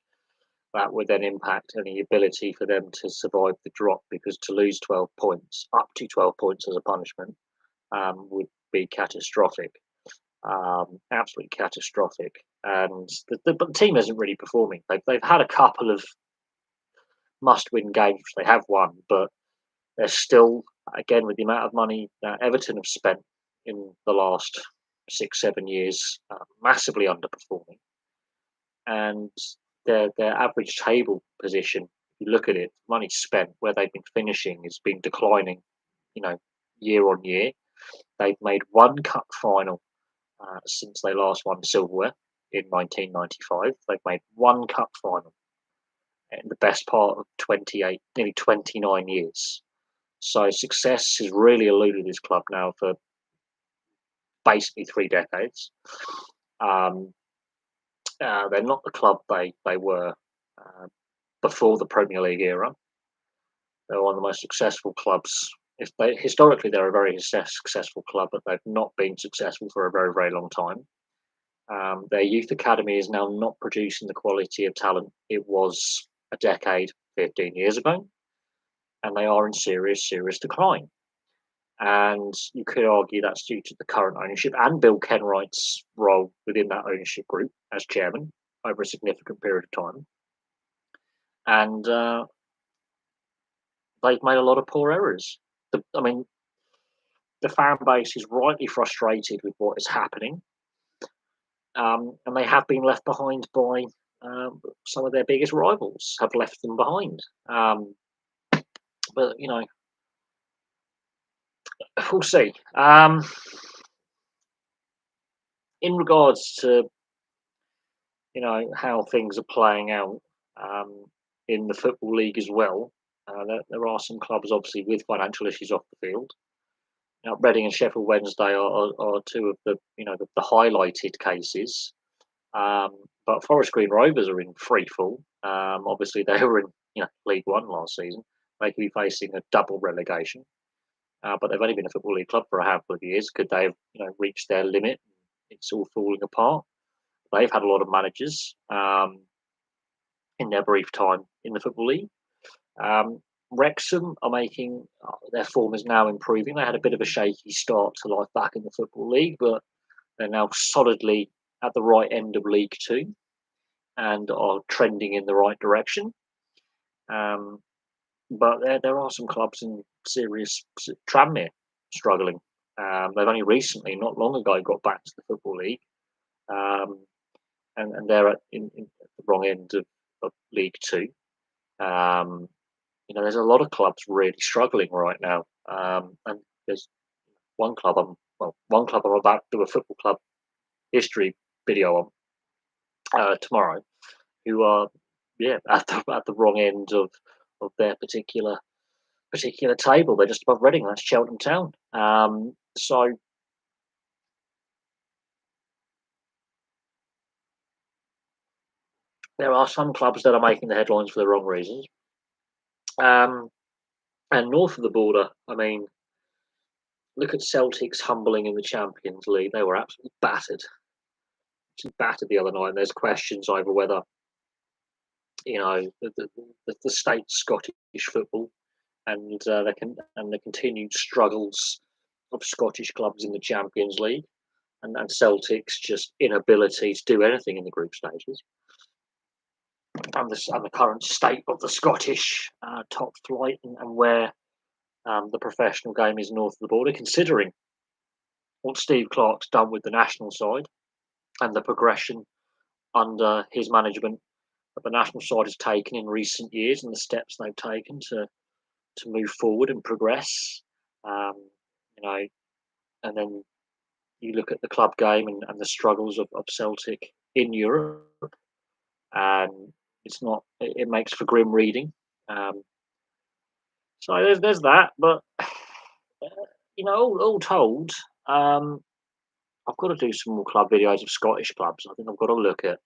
that would then impact any ability for them to survive the drop, because to lose 12 points, up to 12 points as a punishment, would be catastrophic, absolutely catastrophic. And the team isn't really performing. They've had a couple of must-win games, which they have won, but they're still, again, with the amount of money that Everton have spent in the last 6-7 years, massively underperforming. And their average table position, if you look at it, money spent, where they've been finishing, has been declining, year on year. They've made one cup final since they last won silverware in 1995. They've made one cup final in the best part of 28, nearly 29 years. So success has really eluded this club now for basically 3 decades. They're not the club they were before the Premier League era. They're one of the most successful clubs. Historically, they're a very successful club, but they've not been successful for a very, very long time. Their youth academy is now not producing the quality of talent it was a decade, 15 years ago, and they are in serious, serious decline. And you could argue that's due to the current ownership and Bill Kenwright's role within that ownership group as chairman over a significant period of time. And they've made a lot of poor errors. The fan base is rightly frustrated with what is happening, and they have been left behind by some of their biggest rivals have left them behind. But we'll see. In regards to how things are playing out in the Football League as well, there are some clubs obviously with financial issues off the field. Now, Reading and Sheffield Wednesday are two of the the highlighted cases. But Forest Green Rovers are in free fall. Obviously, they were in League One last season. They could be facing a double relegation. But they've only been a Football League club for a handful of years. Could they have reached their limit? It's all falling apart. They've had a lot of managers in their brief time in the Football League. Wrexham are making their form is now improving. They had a bit of a shaky start to life back in the Football League, but they're now solidly at the right end of League Two and are trending in the right direction. But there are some clubs in serious Tranmere struggling. They've only recently, not long ago, got back to the Football League, and they're in the wrong end of League Two. there's a lot of clubs really struggling right now, and there's one club I'm about to do a football club history video on tomorrow, who are at the wrong end of their particular table. They're just above Reading. That's Cheltenham Town. So there are some clubs that are making the headlines for the wrong reasons. Um, and north of the border, I mean, look at Celtic's humbling in the Champions League. They were absolutely battered the other night. And there's questions over whether the state Scottish football and the continued struggles of Scottish clubs in the Champions League and Celtic's just inability to do anything in the group stages and the current state of the Scottish top flight and where the professional game is north of the border, considering what Steve Clarke's done with the national side and the progression under his management that the national side has taken in recent years and the steps they've taken to move forward and progress. Um, you know, and then you look at the club game and the struggles of Celtic in Europe, and it makes for grim reading. Um, so there's that, but all told, um, I've got to do some more club videos of Scottish clubs. I think I've got to look at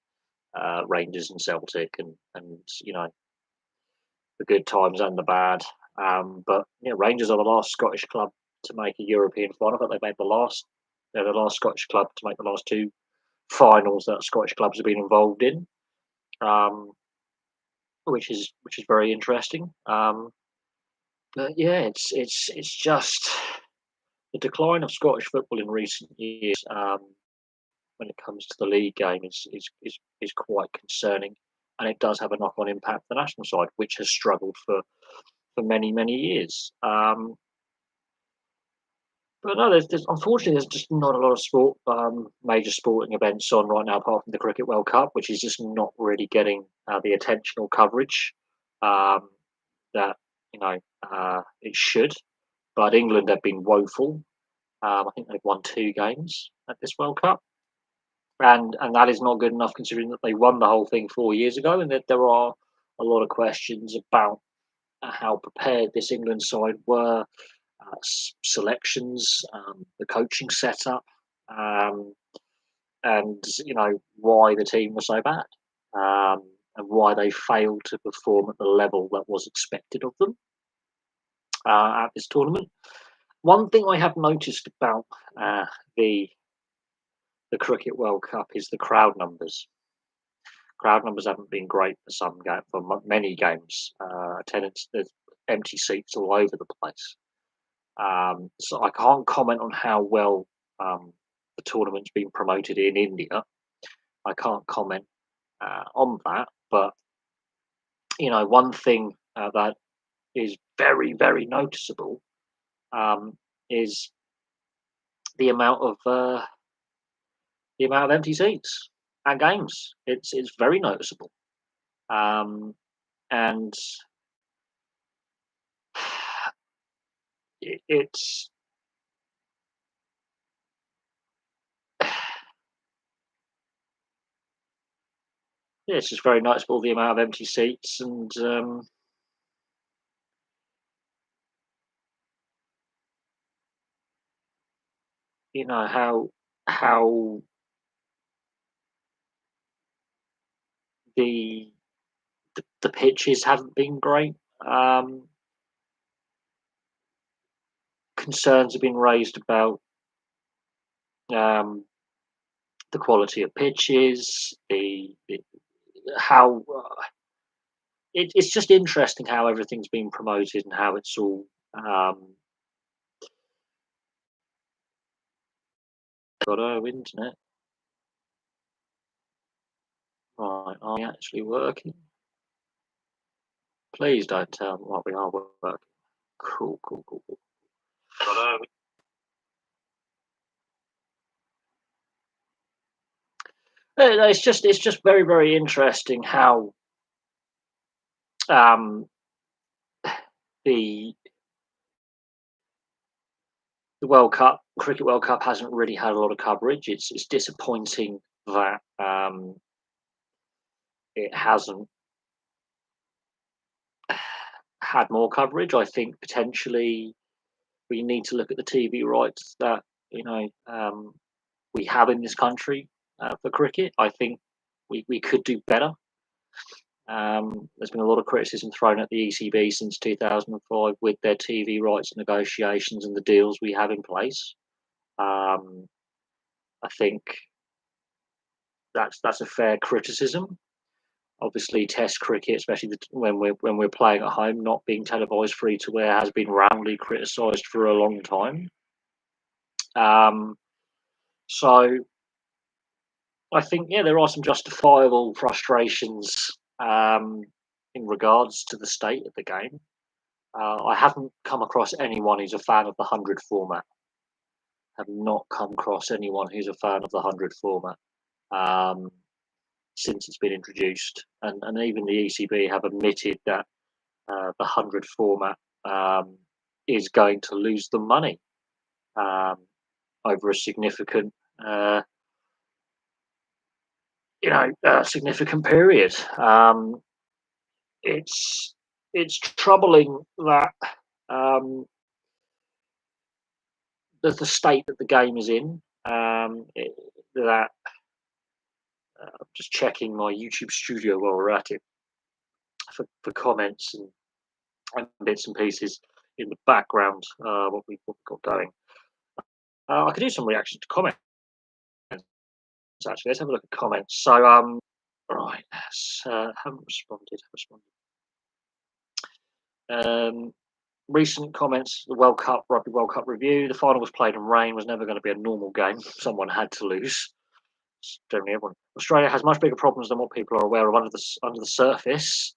Rangers and Celtic and the good times and the bad. But Rangers are the last Scottish club to make a European final. I think they made they're the last Scottish club to make the last two finals that Scottish clubs have been involved in, um, which is very interesting. But yeah, it's just the decline of Scottish football in recent years. When it comes to the league game is quite concerning, and it does have a knock on impact for the national side, which has struggled for many years. But no, there's unfortunately there's just not a lot of major sporting events on right now, apart from the Cricket World Cup, which is just not really getting the attention or coverage um, that it should. But England have been woeful. I think they've won two games at this World Cup, and that is not good enough considering that they won the whole thing 4 years ago, and that there are a lot of questions about how prepared this England side were, selections, the coaching setup, um, and why the team was so bad, and why they failed to perform at the level that was expected of them at this tournament. One thing I have noticed about the Cricket World Cup is the crowd numbers. Crowd numbers haven't been great for many games. Attendance, there's empty seats all over the place. So I can't comment on how well the tournament's been promoted in India. I can't comment on that, but one thing that is very noticeable is the amount of empty seats at games. It's very noticeable, and it's yeah, it's just very noticeable the amount of empty seats and how the the pitches haven't been great. Concerns have been raised about um, the quality of pitches, how it's just interesting how everything's been promoted and how it's all got internet. Right, are we actually working? Please don't tell me what we are working. Cool. It's just very interesting how um, the the World Cup, Cricket World Cup hasn't really had a lot of coverage. It's disappointing that it hasn't had more coverage. I think potentially we need to look at the TV rights that you know um, we have in this country for cricket. I think we could do better. There's been a lot of criticism thrown at the ECB since 2005 with their TV rights negotiations and the deals we have in place. Um, I think that's a fair criticism. Obviously, Test cricket, especially when we're playing at home, not being televised free to air, has been roundly criticised for a long time. Um, so I think yeah, there are some justifiable frustrations in regards to the state of the game. I haven't come across anyone who's a fan of the 100 format. Have not come across anyone who's a fan of the 100 format um, since it's been introduced, and even the ECB have admitted that the 100 format um, is going to lose them money um, over a significant, significant period. It's it's troubling that um, the state that the game is in. That I'm just checking my YouTube studio while we're at it for comments and bits and pieces in the background. What we've got going. I could do some reaction to comments actually. Let's have a look at comments. So right, haven't responded. Recent comments, the World Cup, Rugby World Cup review. The final was played in rain, was never going to be a normal game. Someone had to lose. Generally, everyone. Australia has much bigger problems than what people are aware of under the surface.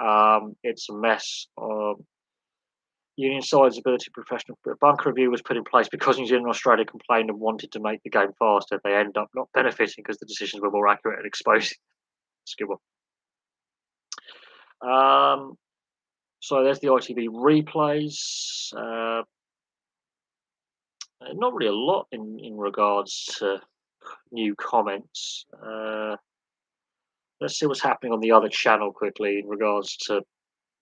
It's a mess. Union side's ability professional bunker review was put in place because New Zealand and Australia complained and wanted to make the game faster. They end up not benefiting because the decisions were more accurate and exposing. It's a good one. So there's the ITV replays. Not really a lot in regards to new comments. Let's see what's happening on the other channel quickly in regards to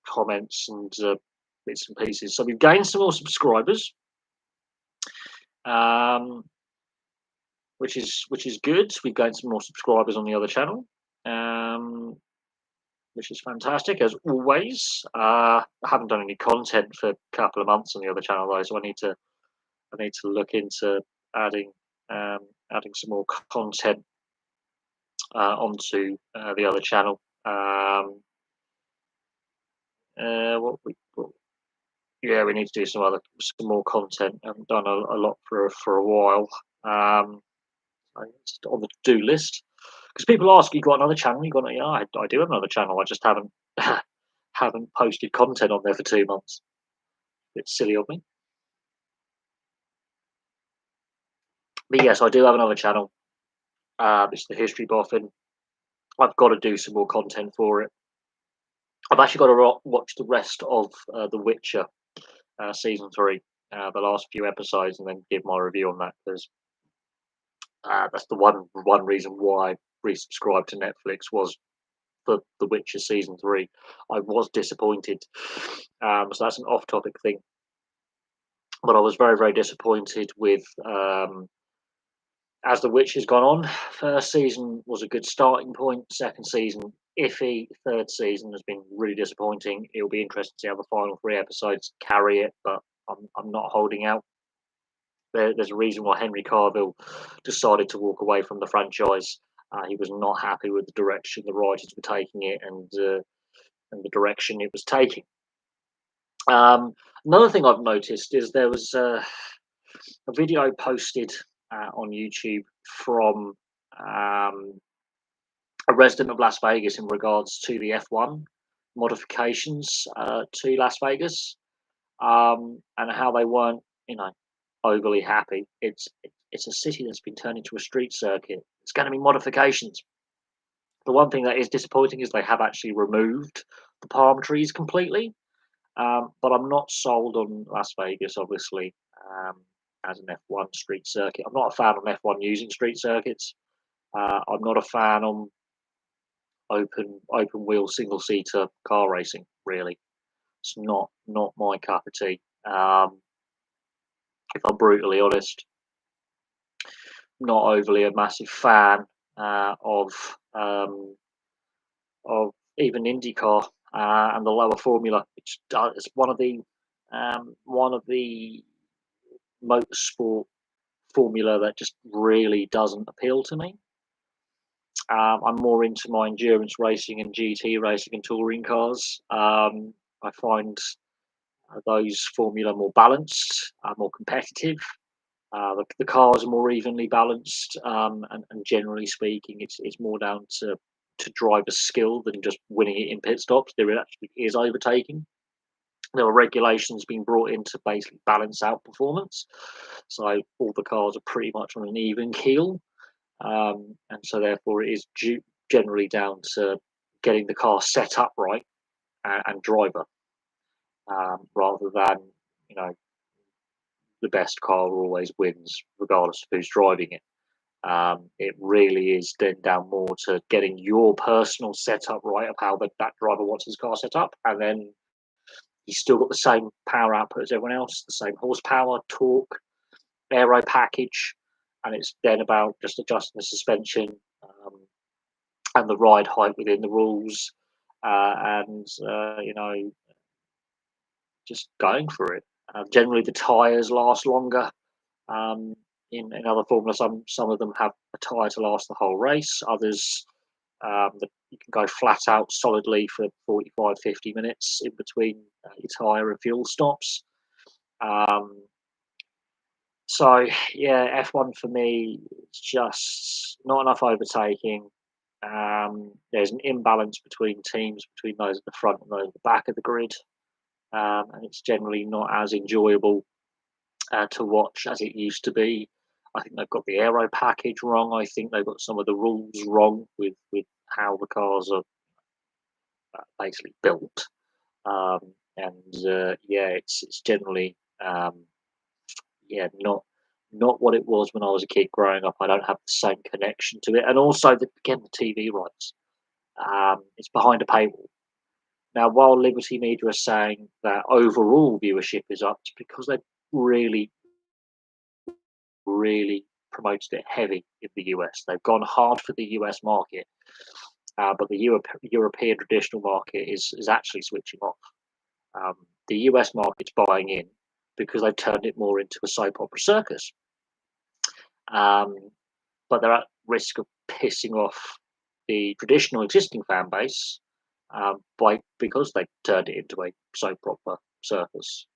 comments and bits and pieces. So we've gained some more subscribers, which is good. We've gained some more subscribers on the other channel, which is fantastic as always. I haven't done any content for a couple of months on the other channel though, so I need to look into adding some more content onto the other channel. Yeah, we need to do some more content. I haven't done a lot for a while. It's on the to-do list because people ask, "You got another channel?" You got? Yeah, I do have another channel. I just haven't haven't posted content on there for 2 months. It's silly of me, but yes, I do have another channel. It's the History Boffin. I've got to do some more content for it. I've actually got to watch the rest of The Witcher season 3, the last few episodes, and then give my review on that because that's the one reason why I resubscribed to Netflix was for The Witcher season 3. I was disappointed, so that's an off-topic thing. But I was very, very disappointed with as The Witch has gone on. First season was a good starting point. Second season iffy. Third season has been really disappointing. It'll be interesting to see how the final 3 episodes carry it, but I'm not holding out. There's a reason why Henry Cavill decided to walk away from the franchise. He was not happy with the direction the writers were taking it and the direction it was taking. Another thing I've noticed is there was a video posted on YouTube from a resident of Las Vegas in regards to the F1 modifications to Las Vegas and how they weren't, overly happy. It's a city that's been turned into a street circuit. It's going to be modifications. The one thing that is disappointing is they have actually removed the palm trees completely. But I'm not sold on Las Vegas, obviously, as an F1 street circuit. I'm not a fan of F1 using street circuits. I'm not a fan on open wheel single seater car racing. Really, it's not my cup of tea. If I'm brutally honest, not overly a massive fan of even IndyCar and the lower formula. It's one of the motorsport formula that just really doesn't appeal to me. I'm more into my endurance racing and GT racing and touring cars. I find those formula more balanced, more competitive. The cars are more evenly balanced, and generally speaking, it's more down to driver skill than just winning it in pit stops. There actually is overtaking. There are regulations being brought in to basically balance out performance, so all the cars are pretty much on an even keel, and so therefore it is generally down to getting the car set up right and driver, rather than you know the best car always wins regardless of who's driving it. It really is then down more to getting your personal setup right of how that driver wants his car set up, and then he's still got the same power output as everyone else, the same horsepower, torque, aero package, and it's then about just adjusting the suspension and the ride height within the rules, and just going for it. Generally, the tyres last longer. Um, in other formulas, some of them have a tyre to last the whole race. Others, that you can go flat out solidly for 45, 50 minutes in between your tyre and fuel stops. Um, so yeah, F1 for me, it's just not enough overtaking. There's an imbalance between teams, between those at the front and those at the back of the grid, and it's generally not as enjoyable to watch as it used to be. I think they've got the aero package wrong. I think they've got some of the rules wrong with how the cars are basically built. Um, and yeah, it's generally yeah not what it was when I was a kid growing up. I don't have the same connection to it, and also again the TV rights. It's behind a paywall. Now, while Liberty Media are saying that overall viewership is up, it's because they really really promoted it heavy in the US. They've gone hard for the US market, but the European traditional market is actually switching off. The US market's buying in because they've turned it more into a soap opera circus. Um, but they're at risk of pissing off the traditional existing fan base because they turned it into a soap opera circus.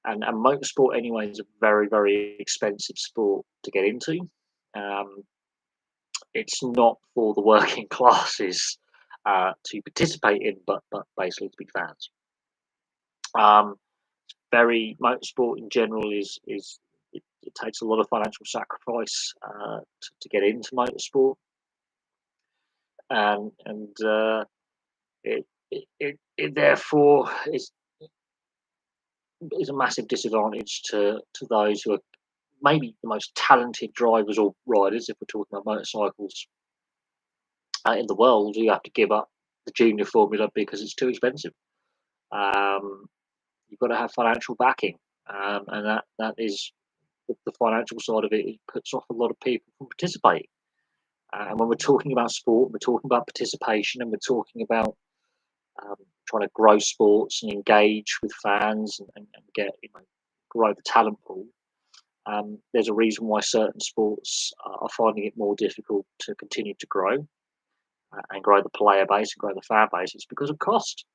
And motorsport anyway is a very very expensive sport to get into. Um, it's not for the working classes to participate in, but basically to be fans. Um, very motorsport in general it takes a lot of financial sacrifice to get into motorsport, and it therefore is a massive disadvantage to those who are maybe the most talented drivers or riders, if we're talking about motorcycles in the world, who have to give up the junior formula because it's too expensive. Um, you've got to have financial backing, and that is the financial side of it. It puts off a lot of people from participating. And when we're talking about sport, we're talking about participation, and we're talking about um, trying to grow sports and engage with fans and get grow the talent pool. There's a reason why certain sports are finding it more difficult to continue to grow and grow the player base and grow the fan base. It's because of cost.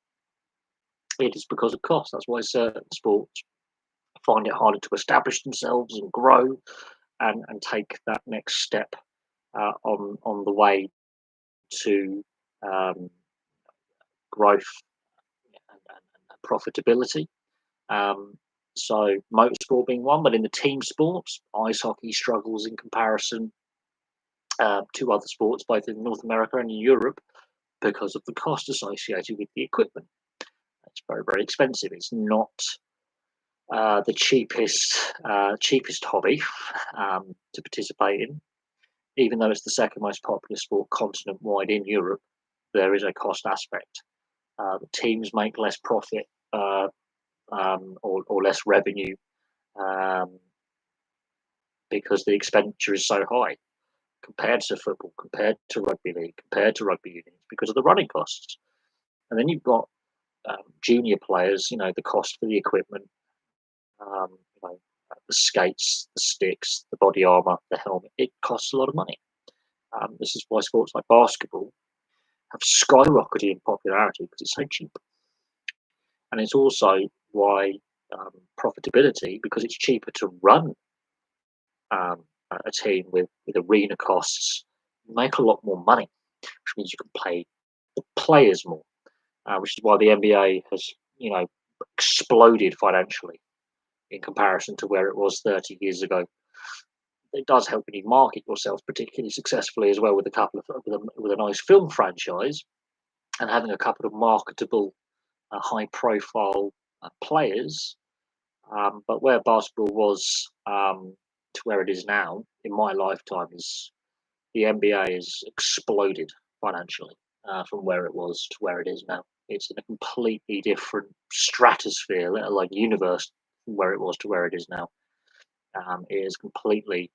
It is because of cost. That's why certain sports find it harder to establish themselves and grow and take that next step on the way to um, growth and profitability. Um, so motorsport being one, but in the team sports, ice hockey struggles in comparison to other sports, both in North America and in Europe, because of the cost associated with the equipment. It's very, very expensive. It's not the cheapest hobby to participate in. Even though it's the second most popular sport continent wide in Europe, there is a cost aspect. The teams make less profit or less revenue um, because the expenditure is so high compared to football, compared to rugby league, compared to rugby unions because of the running costs. And then you've got junior players, the cost for the equipment, um, you know, the skates, the sticks, the body armor, the helmet. It costs a lot of money. This is why sports like basketball have skyrocketed in popularity because it's so cheap. And it's also why profitability, because it's cheaper to run a team with arena costs, you make a lot more money, which means you can pay the players more, which is why the NBA has, exploded financially in comparison to where it was 30 years ago. It does help when you market yourself particularly successfully as well with a couple of with a nice film franchise and having a couple of marketable, high profile players. But where basketball was to where it is now in my lifetime is the NBA has exploded financially from where it was to where it is now. It's in a completely different stratosphere, let alone universe, from where it was to where it is now. It is completely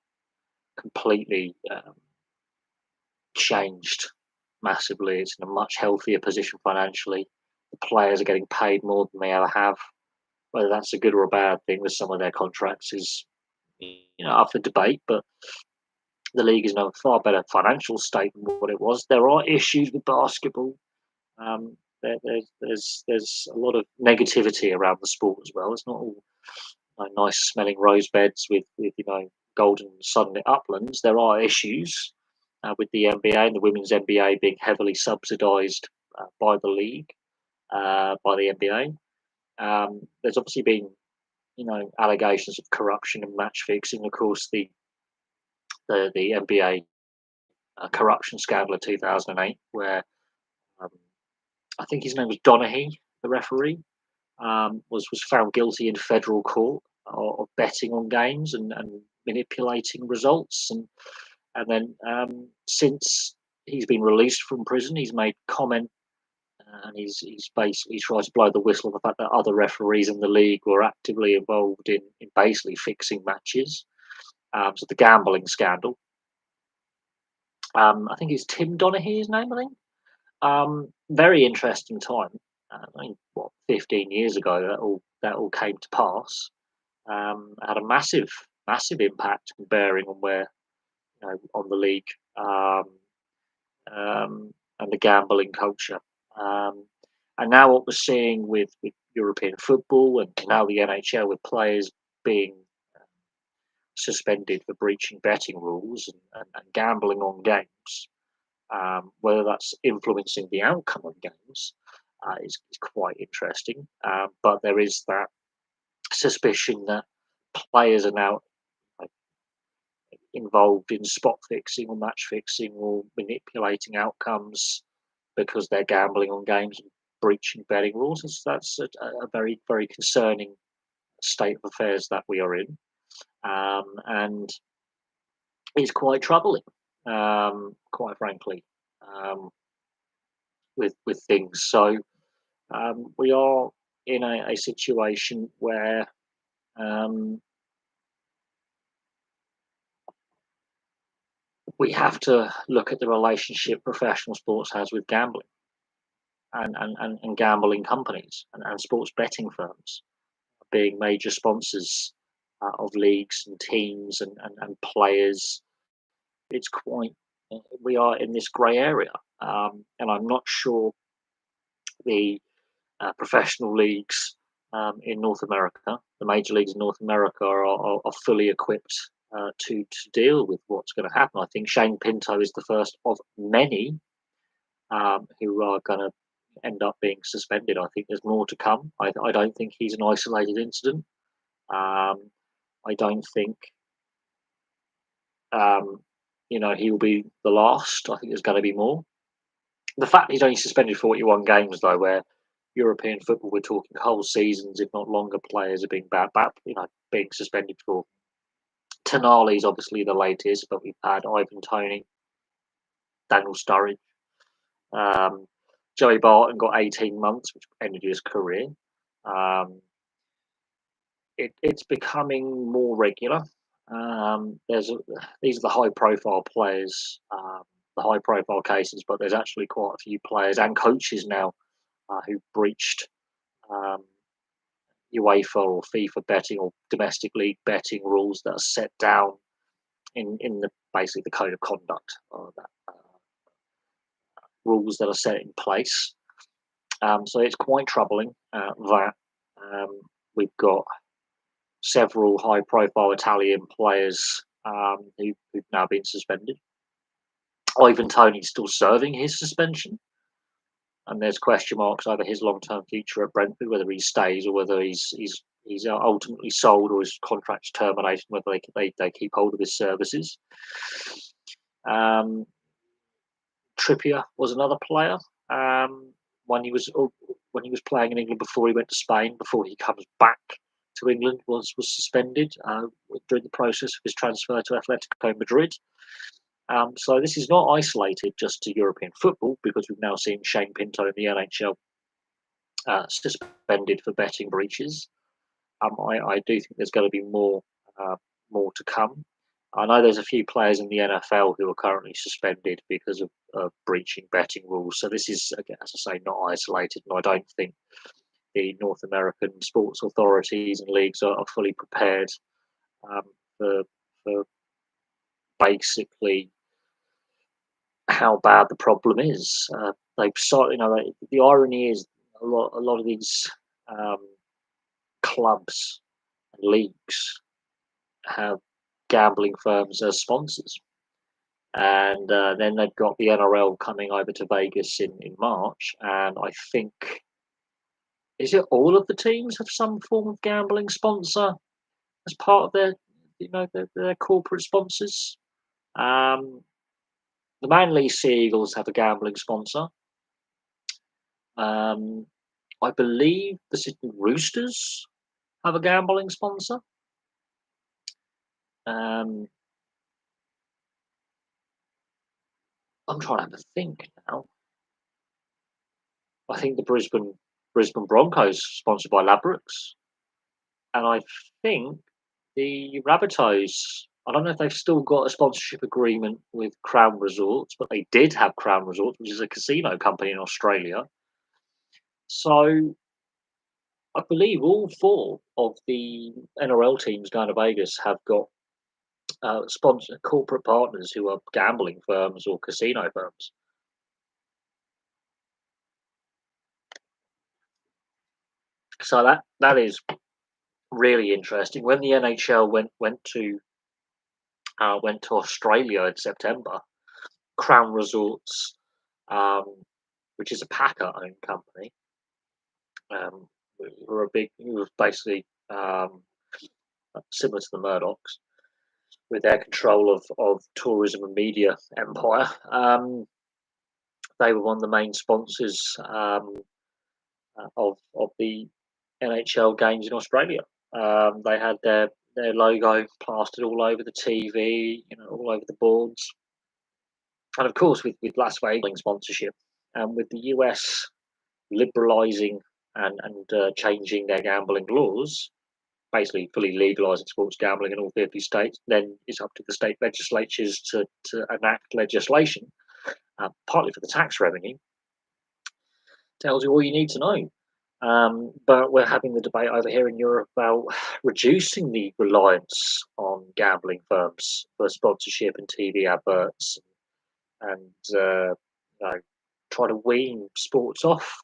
changed massively. It's in a much healthier position financially. The players are getting paid more than they ever have. Whether that's a good or a bad thing with some of their contracts is, up for debate. But the league is in a far better financial state than what it was. There are issues with basketball. There's a lot of negativity around the sport as well. It's not all nice smelling rose beds with golden sunlit uplands. There are issues with the NBA and the women's NBA being heavily subsidised by the league, by the NBA. There's obviously been allegations of corruption and match fixing. Of course, the NBA corruption scandal of 2008, where um, I think his name was Donaghy, the referee, was found guilty in federal court of betting on games and manipulating results, and then since he's been released from prison, he's made comment. And he's basically tried to blow the whistle on the fact that other referees in the league were actively involved in basically fixing matches. So the gambling scandal. I think it's Tim Donaghy, his name. I think. Very interesting time. I mean, 15 years ago that all came to pass. Had a massive impact and bearing on where on the league um, and the gambling culture. Um, and now what we're seeing with European football and now the NHL with players being suspended for breaching betting rules and gambling on games, whether that's influencing the outcome of games, is quite interesting. But there is that suspicion that players are now like, involved in spot fixing or match fixing or manipulating outcomes because they're gambling on games and breaching betting rules. And so that's a very, very concerning state of affairs that we are in. And it's quite troubling, quite frankly, with things. So we are in a situation where um, we have to look at the relationship professional sports has with gambling and gambling companies and sports betting firms being major sponsors of leagues and teams and players. It's quite, we are in this grey area. And I'm not sure the professional leagues in North America, the major leagues in North America, are fully equipped to deal with what's going to happen. I think Shane Pinto is the first of many who are going to end up being suspended. I think there's more to come. I don't think he's an isolated incident. I don't think he will be the last. I think there's going to be more. The fact he's only suspended 41 games, though, where European football, we're talking whole seasons, if not longer. Players are being being suspended for. Tonali's obviously the latest, but we've had Ivan Toney, Daniel Sturridge, um, Joey Barton got 18 months, which ended his career. Um, it's becoming more regular. These are the high profile players, the high profile cases, but there's actually quite a few players and coaches now who breached um, UEFA or FIFA betting or domestic league betting rules that are set down in the basically the code of conduct, or that, rules that are set in place. So it's quite troubling that um, we've got several high-profile Italian players who've now been suspended. Ivan Toney's still serving his suspension, and there's question marks over his long-term future at Brentford, whether he stays or whether he's ultimately sold or his contract's terminated, whether they keep hold of his services. Um, Trippier was another player um, when he was playing in England before he went to Spain. Before he comes back to England, was suspended during the process of his transfer to Atletico Madrid. So this is not isolated just to European football, because we've now seen Shane Pinto in the NHL suspended for betting breaches. I do think there's going to be more to come. I know there's a few players in the NFL who are currently suspended because of breaching betting rules. So this is, again, as I say, not isolated, and I don't think the North American sports authorities and leagues are fully prepared um, for, for basically how bad the problem is. The irony is a lot of these um, clubs and leagues have gambling firms as sponsors. And then they've got the NRL coming over to Vegas in March. And I think, is it all of the teams have some form of gambling sponsor as part of their corporate sponsors? Um, the Manly Sea Eagles have a gambling sponsor. Um, I believe the Sydney Roosters have a gambling sponsor. Um, I'm trying to have a think now. I think the Brisbane Broncos sponsored by Ladbrokes, and I think the Rabbitohs. I don't know if they've still got a sponsorship agreement with Crown Resorts, but they did have Crown Resorts, which is a casino company in Australia. So I believe all four of the NRL teams going to Vegas have got sponsor corporate partners who are gambling firms or casino firms. So that is really interesting. When the NHL went to Australia in September, Crown Resorts, um, which is a Packer-owned company, um, who were basically similar to the Murdochs with their control of tourism and media empire. They were one of the main sponsors of the NHL games in Australia. They had their logo plastered all over the TV, all over the boards, and of course with Las Vegas sponsorship, and with the US liberalising and changing their gambling laws, basically fully legalising sports gambling in all 50 states. Then it's up to the state legislatures to enact legislation, partly for the tax revenue. Tells you all you need to know. But we're having the debate over here in Europe about reducing the reliance on gambling firms for sponsorship and TV adverts, and try to wean sports off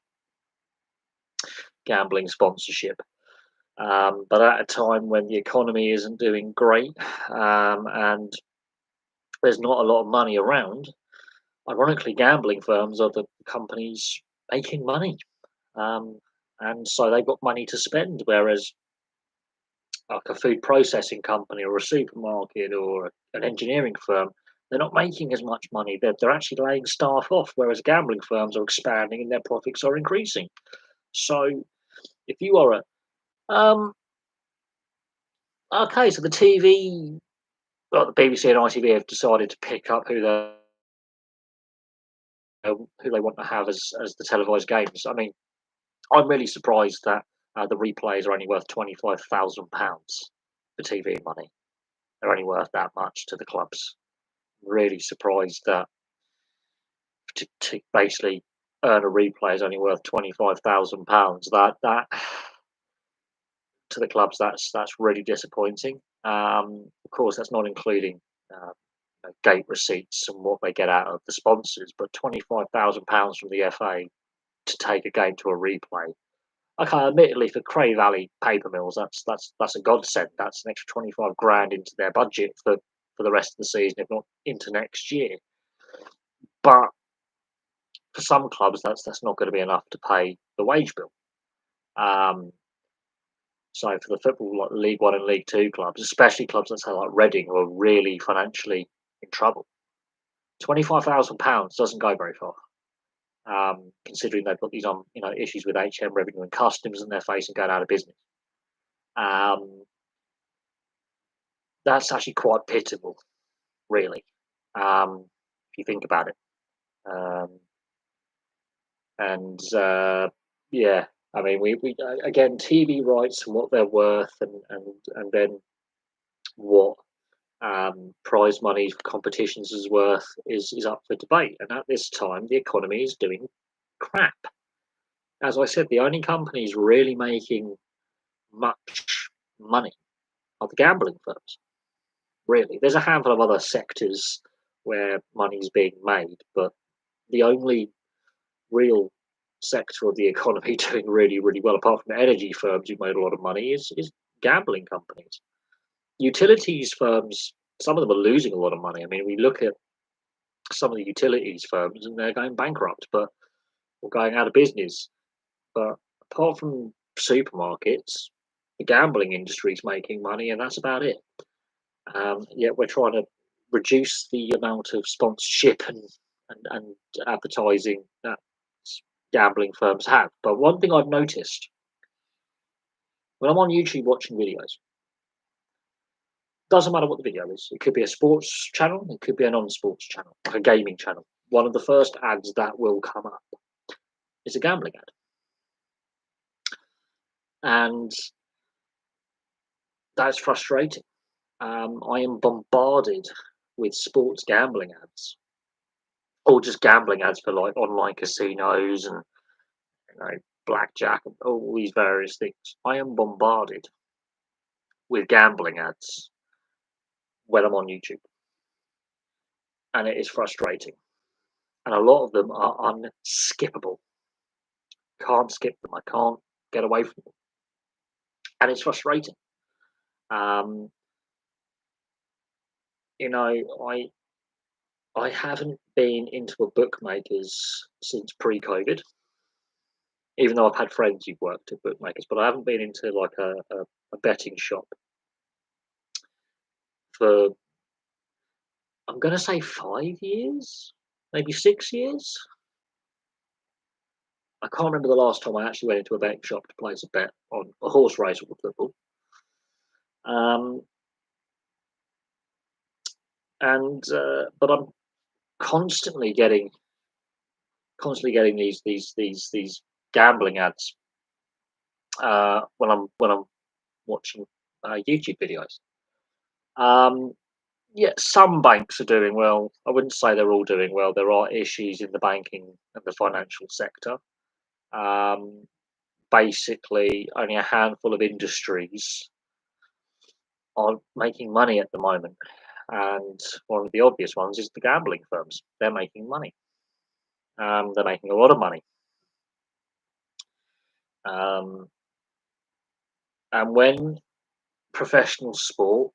gambling sponsorship. But at a time when the economy isn't doing great, and there's not a lot of money around, ironically, gambling firms are the companies making money. And so they've got money to spend, whereas like a food processing company or a supermarket or an engineering firm, they're not making as much money. They're actually laying staff off, whereas gambling firms are expanding and their profits are increasing. So if you are okay, so the TV, well, the BBC and ITV have decided to pick up who they want to have as the televised games. I mean, I'm really surprised that the replays are only worth £25,000 for TV money. They're only worth that much to the clubs. Really surprised that to basically earn a replay is only worth £25,000. That to the clubs, that's really disappointing. Of course, that's not including gate receipts and what they get out of the sponsors, but £25,000 from the FA to take a game to a replay. Okay, admittedly, for Cray Valley paper mills, that's a godsend. That's an extra 25 grand into their budget for the rest of the season, if not into next year. But for some clubs, that's not going to be enough to pay the wage bill. Um, so for the football, like League One and League Two clubs, especially clubs that say like Reading, who are really financially in trouble, £25,000 doesn't go very far. Considering they've got these issues with HM revenue and customs, and they're facing going out of business. Um, that's actually quite pitiable, really, if you think about it. Um, and yeah, I mean, we again, TV rights and what they're worth, and then what prize money for competitions is worth is up for debate. And at this time, the economy is doing crap. As I said, the only companies really making much money are the gambling firms. Really, there's a handful of other sectors where money's being made, but the only real sector of the economy doing really, really well, apart from energy firms who made a lot of money, is gambling companies. Utilities firms, some of them are losing a lot of money. I mean, we look at some of the utilities firms and they're going bankrupt, but or going out of business. But apart from supermarkets, the gambling industry is making money, and that's about it. Yet we're trying to reduce the amount of sponsorship and advertising that gambling firms have. But one thing I've noticed when I'm on YouTube watching videos, doesn't matter what the video is. It could be a sports channel, it could be a non-sports channel, like a gaming channel. One of the first ads that will come up is a gambling ad, and that's frustrating. I am bombarded with sports gambling ads, or just gambling ads for like online casinos and blackjack and all these various things. I am bombarded with gambling ads when I'm on YouTube, and it is frustrating. And a lot of them are unskippable. Can't skip them. I can't get away from them, and it's frustrating. Um, I haven't been into a bookmakers since pre-COVID, even though I've had friends who've worked at bookmakers, but I haven't been into like a betting shop for, I'm going to say 5 years, maybe 6 years. I can't remember the last time I actually went into a betting shop to place a bet on a horse race or football. Um, but I'm constantly getting these gambling ads when I'm watching YouTube videos. Yeah, some banks are doing well. I wouldn't say they're all doing well. There are issues in the banking and the financial sector. Um, Basically, only a handful of industries are making money at the moment, and one of the obvious ones is the gambling firms. They're making money. They're making a lot of money. Um, and when professional sport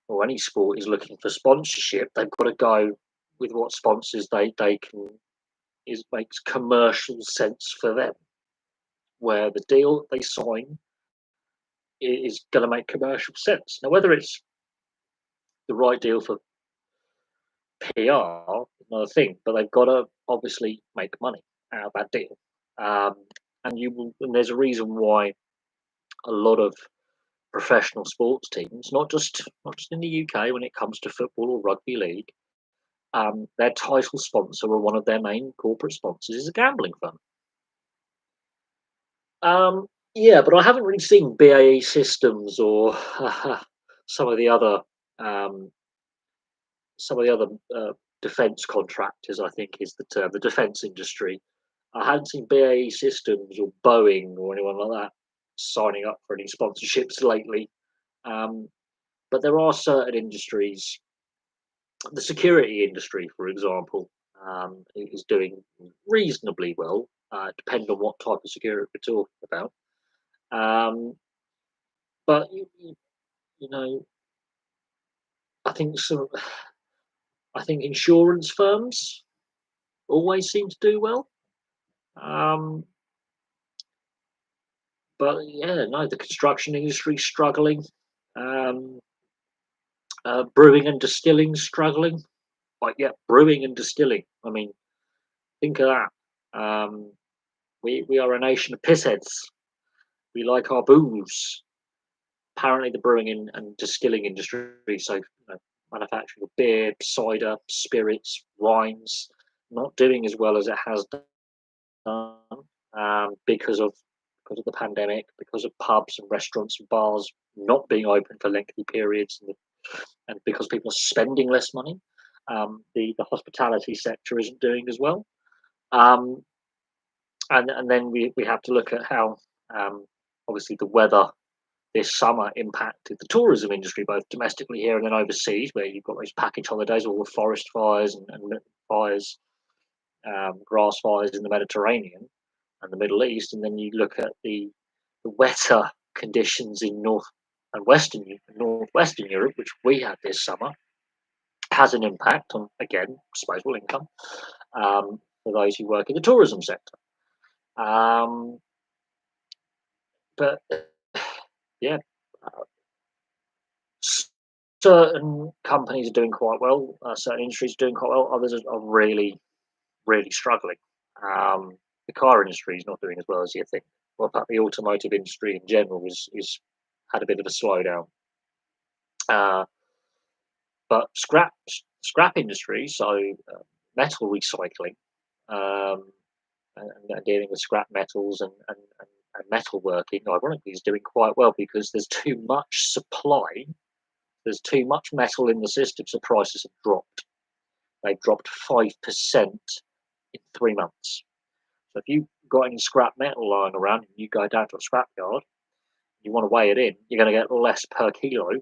or any sport is looking for sponsorship, they've got to go with what sponsors they can makes commercial sense for them, where the deal they sign is going to make commercial sense. Now, whether it's the right deal for PR, another thing, but they've got to obviously make money out of that deal. Um, and there's a reason why a lot of professional sports teams, not just in the UK when it comes to football or rugby league, their title sponsor or one of their main corporate sponsors is a gambling firm. Yeah, but I haven't really seen BAE Systems or some of the other um, some of the other defence contractors. I think is the term, the defence industry. I hadn't seen BAE Systems or Boeing or anyone like that signing up for any sponsorships lately. Um, but there are certain industries, the security industry, for example, is doing reasonably well, depending on what type of security we're talking about. Um, but you know, I think some, I think insurance firms always seem to do well. Um, but yeah, no, the construction industry struggling, um, brewing and distilling struggling. Like yeah, brewing and distilling. I mean, think of that. We are a nation of pissheads. We like our booze. Apparently, the brewing and distilling industry, so manufacturing of beer, cider, spirits, wines, not doing as well as it has done because of the pandemic, because of pubs and restaurants and bars not being open for lengthy periods, and because people are spending less money. The hospitality sector isn't doing as well. Um, and then we have to look at how obviously the weather this summer impacted the tourism industry, both domestically here and then overseas, where you've got those package holidays, all the forest fires and fires, grass fires in the Mediterranean and the Middle East, and then you look at the wetter conditions in northwestern Europe, which we had this summer, has an impact on again disposable income for those who work in the tourism sector. Um, but yeah, uh, certain companies are doing quite well, certain industries are doing quite well, others are really, really struggling. Um, the car industry is not doing as well as you think. Well, in fact, the automotive industry in general is had a bit of a slowdown. Uh, but scrap industry, so metal recycling, um, and dealing with scrap metals and metalworking, ironically, is doing quite well because there's too much supply. There's too much metal in the system, so prices have dropped. They've dropped 5% in 3 months. So if you've got any scrap metal lying around and you go down to a scrap yard, you want to weigh it in, you're going to get less per kilo than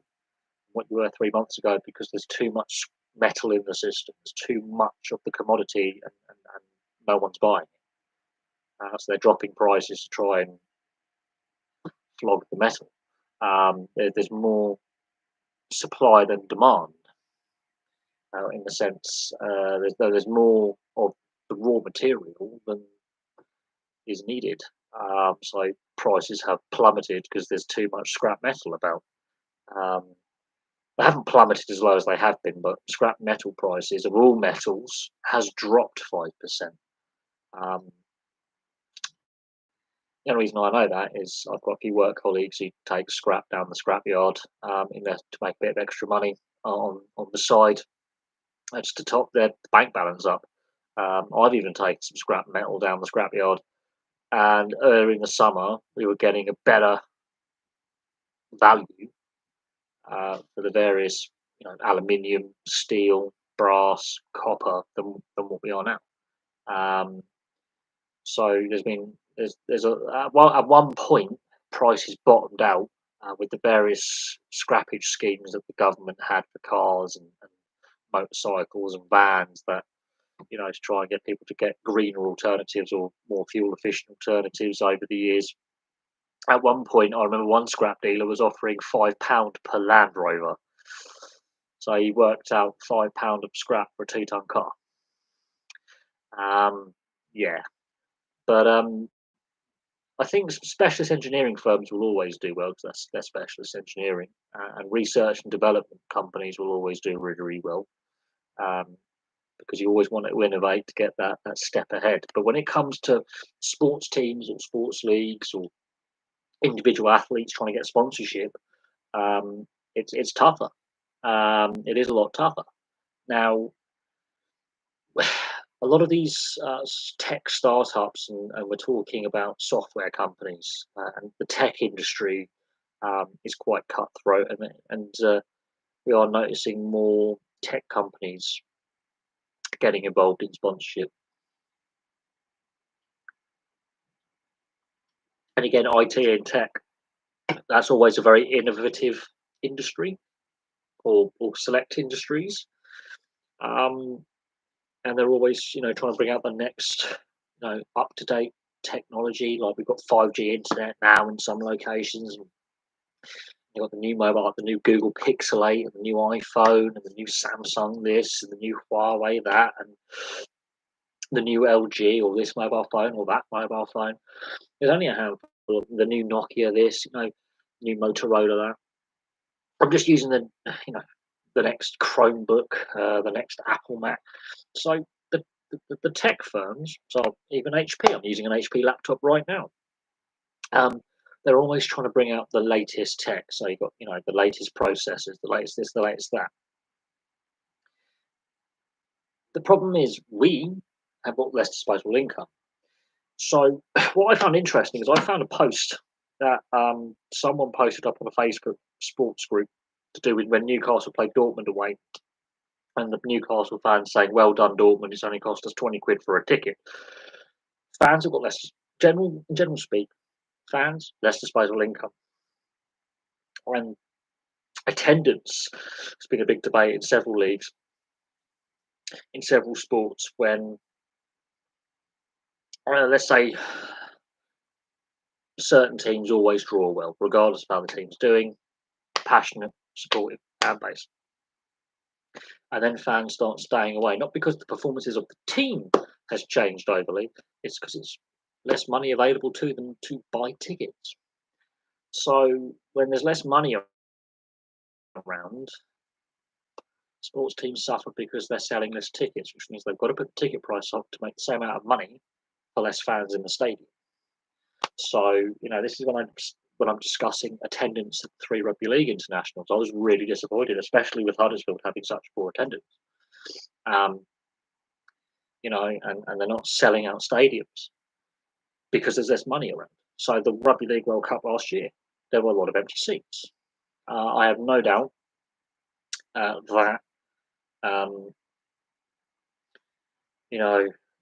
what you were 3 months ago because there's too much metal in the system. There's too much of the commodity and no one's buying it. So they're dropping prices to try and flog the metal. There's more supply than demand in the sense there's more of the raw material than is needed. So prices have plummeted because there's too much scrap metal about. Um, they haven't plummeted as low as they have been, but scrap metal prices of all metals has dropped 5%. Um, the only reason I know that is I've got a few work colleagues who take scrap down the scrap yard in there to make a bit of extra money on the side, just to top their bank balance up. I've even taken some scrap metal down the scrap yard, and earlier in the summer we were getting a better value for the various, aluminium, steel, brass, copper than what we are now. Um, so there's at one point prices bottomed out with the various scrappage schemes that the government had for cars and motorcycles and vans that to try and get people to get greener alternatives or more fuel efficient alternatives over the years. At one point, I remember one scrap dealer was offering £5 per Land Rover. So he worked out £5 of scrap for a 2-ton car. Yeah, but I think specialist engineering firms will always do well because that's their specialist engineering, and research and development companies will always do really, really well. Um, because you always want to innovate to get that step ahead. But when it comes to sports teams or sports leagues or individual athletes trying to get sponsorship, it's tougher. It is a lot tougher. Now, a lot of these tech startups, and we're talking about software companies, and the tech industry is quite cutthroat, and we are noticing more tech companies getting involved in sponsorship. And again, IT and tech, that's always a very innovative industry, or select industries. Um, and they're always, trying to bring out the next, up to date technology. Like we've got 5G internet now in some locations. And you've got the new mobile, like the new Google Pixel 8, and the new iPhone, and the new Samsung this, and the new Huawei that, and the new LG, or this mobile phone, or that mobile phone. There's only a handful of the new Nokia this, new Motorola that. I'm just using the next Chromebook, the next Apple Mac. So the tech firms, so even HP, I'm using an HP laptop right now. They're always trying to bring out the latest tech. So you've got, the latest processors, the latest this, the latest that. The problem is we have got less disposable income. So what I found interesting is I found a post that someone posted up on a Facebook sports group to do with when Newcastle played Dortmund away, and the Newcastle fans saying, "Well done, Dortmund. It's only cost us 20 quid for a ticket." Fans have got less in general speak. Fans less disposable income, and attendance has been a big debate in several leagues, in several sports. When let's say certain teams always draw well, regardless of how the team's doing, passionate, supportive fan base. And then fans start staying away, not because the performances of the team has changed overly, it's because it's less money available to them to buy tickets. So when there's less money around, sports teams suffer because they're selling less tickets, which means they've got to put the ticket price up to make the same amount of money for less fans in the stadium. So, this is when I'm discussing attendance at 3 rugby league internationals. I was really disappointed, especially with Huddersfield having such poor attendance. And they're not selling out stadiums because there's less money around. So the Rugby League World Cup last year, there were a lot of empty seats. I have no doubt that,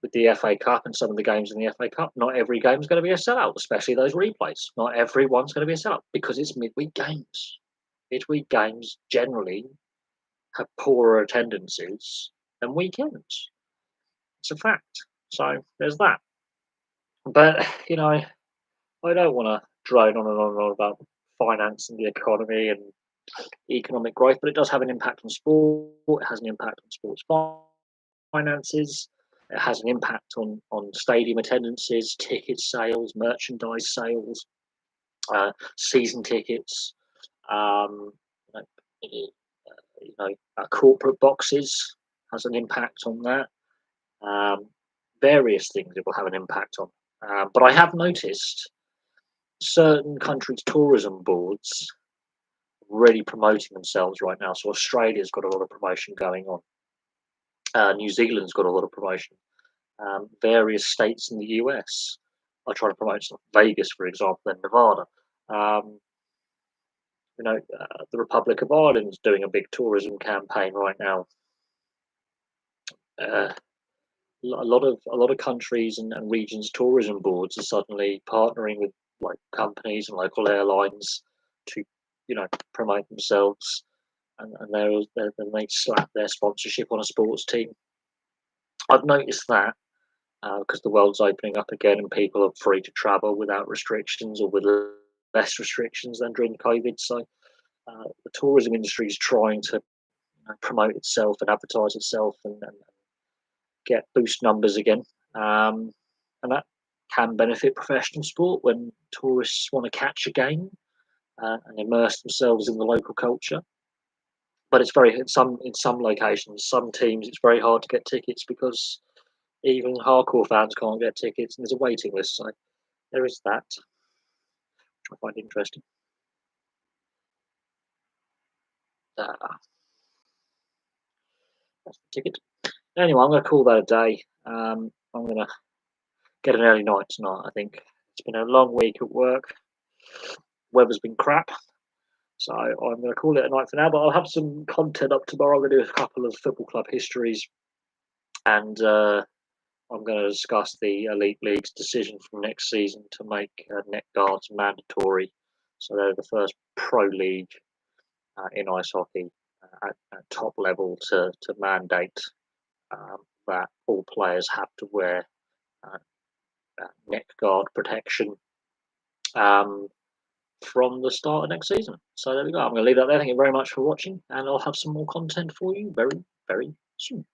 with the FA Cup and some of the games in the FA Cup, not every game is going to be a sellout, especially those replays. Not everyone's going to be a sellout because it's midweek games. Midweek games generally have poorer attendances than weekends. It's a fact. So there's that. But, I don't want to drone on and on and on about finance and the economy and economic growth, but it does have an impact on sport. It has an impact on sports finances. It has an impact on stadium attendances, ticket sales, merchandise sales, season tickets, um, corporate boxes has an impact on that. Various things it will have an impact on. But I have noticed certain countries' tourism boards really promoting themselves right now. So Australia's got a lot of promotion going on. New Zealand's got a lot of promotion. Various states in the US are trying to promote stuff. Vegas, for example, and Nevada. The Republic of Ireland's doing a big tourism campaign right now. A lot of countries and regions' tourism boards are suddenly partnering with like companies and local airlines to, promote themselves, and they slap their sponsorship on a sports team. I've noticed that because the world's opening up again and people are free to travel without restrictions or with less restrictions than during COVID. So the tourism industry is trying to promote itself and advertise itself and get boost numbers again. And that can benefit professional sport when tourists want to catch a game and immerse themselves in the local culture. but it's very in some locations, some teams, it's very hard to get tickets because even hardcore fans can't get tickets, and there's a waiting list. So there is that, which I find interesting. Uh, that's the ticket. Anyway, I'm going to call that a day. I'm going to get an early night tonight. I think it's been a long week at work. Weather's been crap, so I'm going to call it a night for now. But I'll have some content up tomorrow. I'm going to do a couple of football club histories, and I'm going to discuss the Elite League's decision from next season to make net guards mandatory. So they're the first pro league in ice hockey at top level to mandate that all players have to wear uh, neck guard protection um, from the start of next season. So there we go. I'm going to leave that there. Thank you very much for watching, and I'll have some more content for you very, very soon.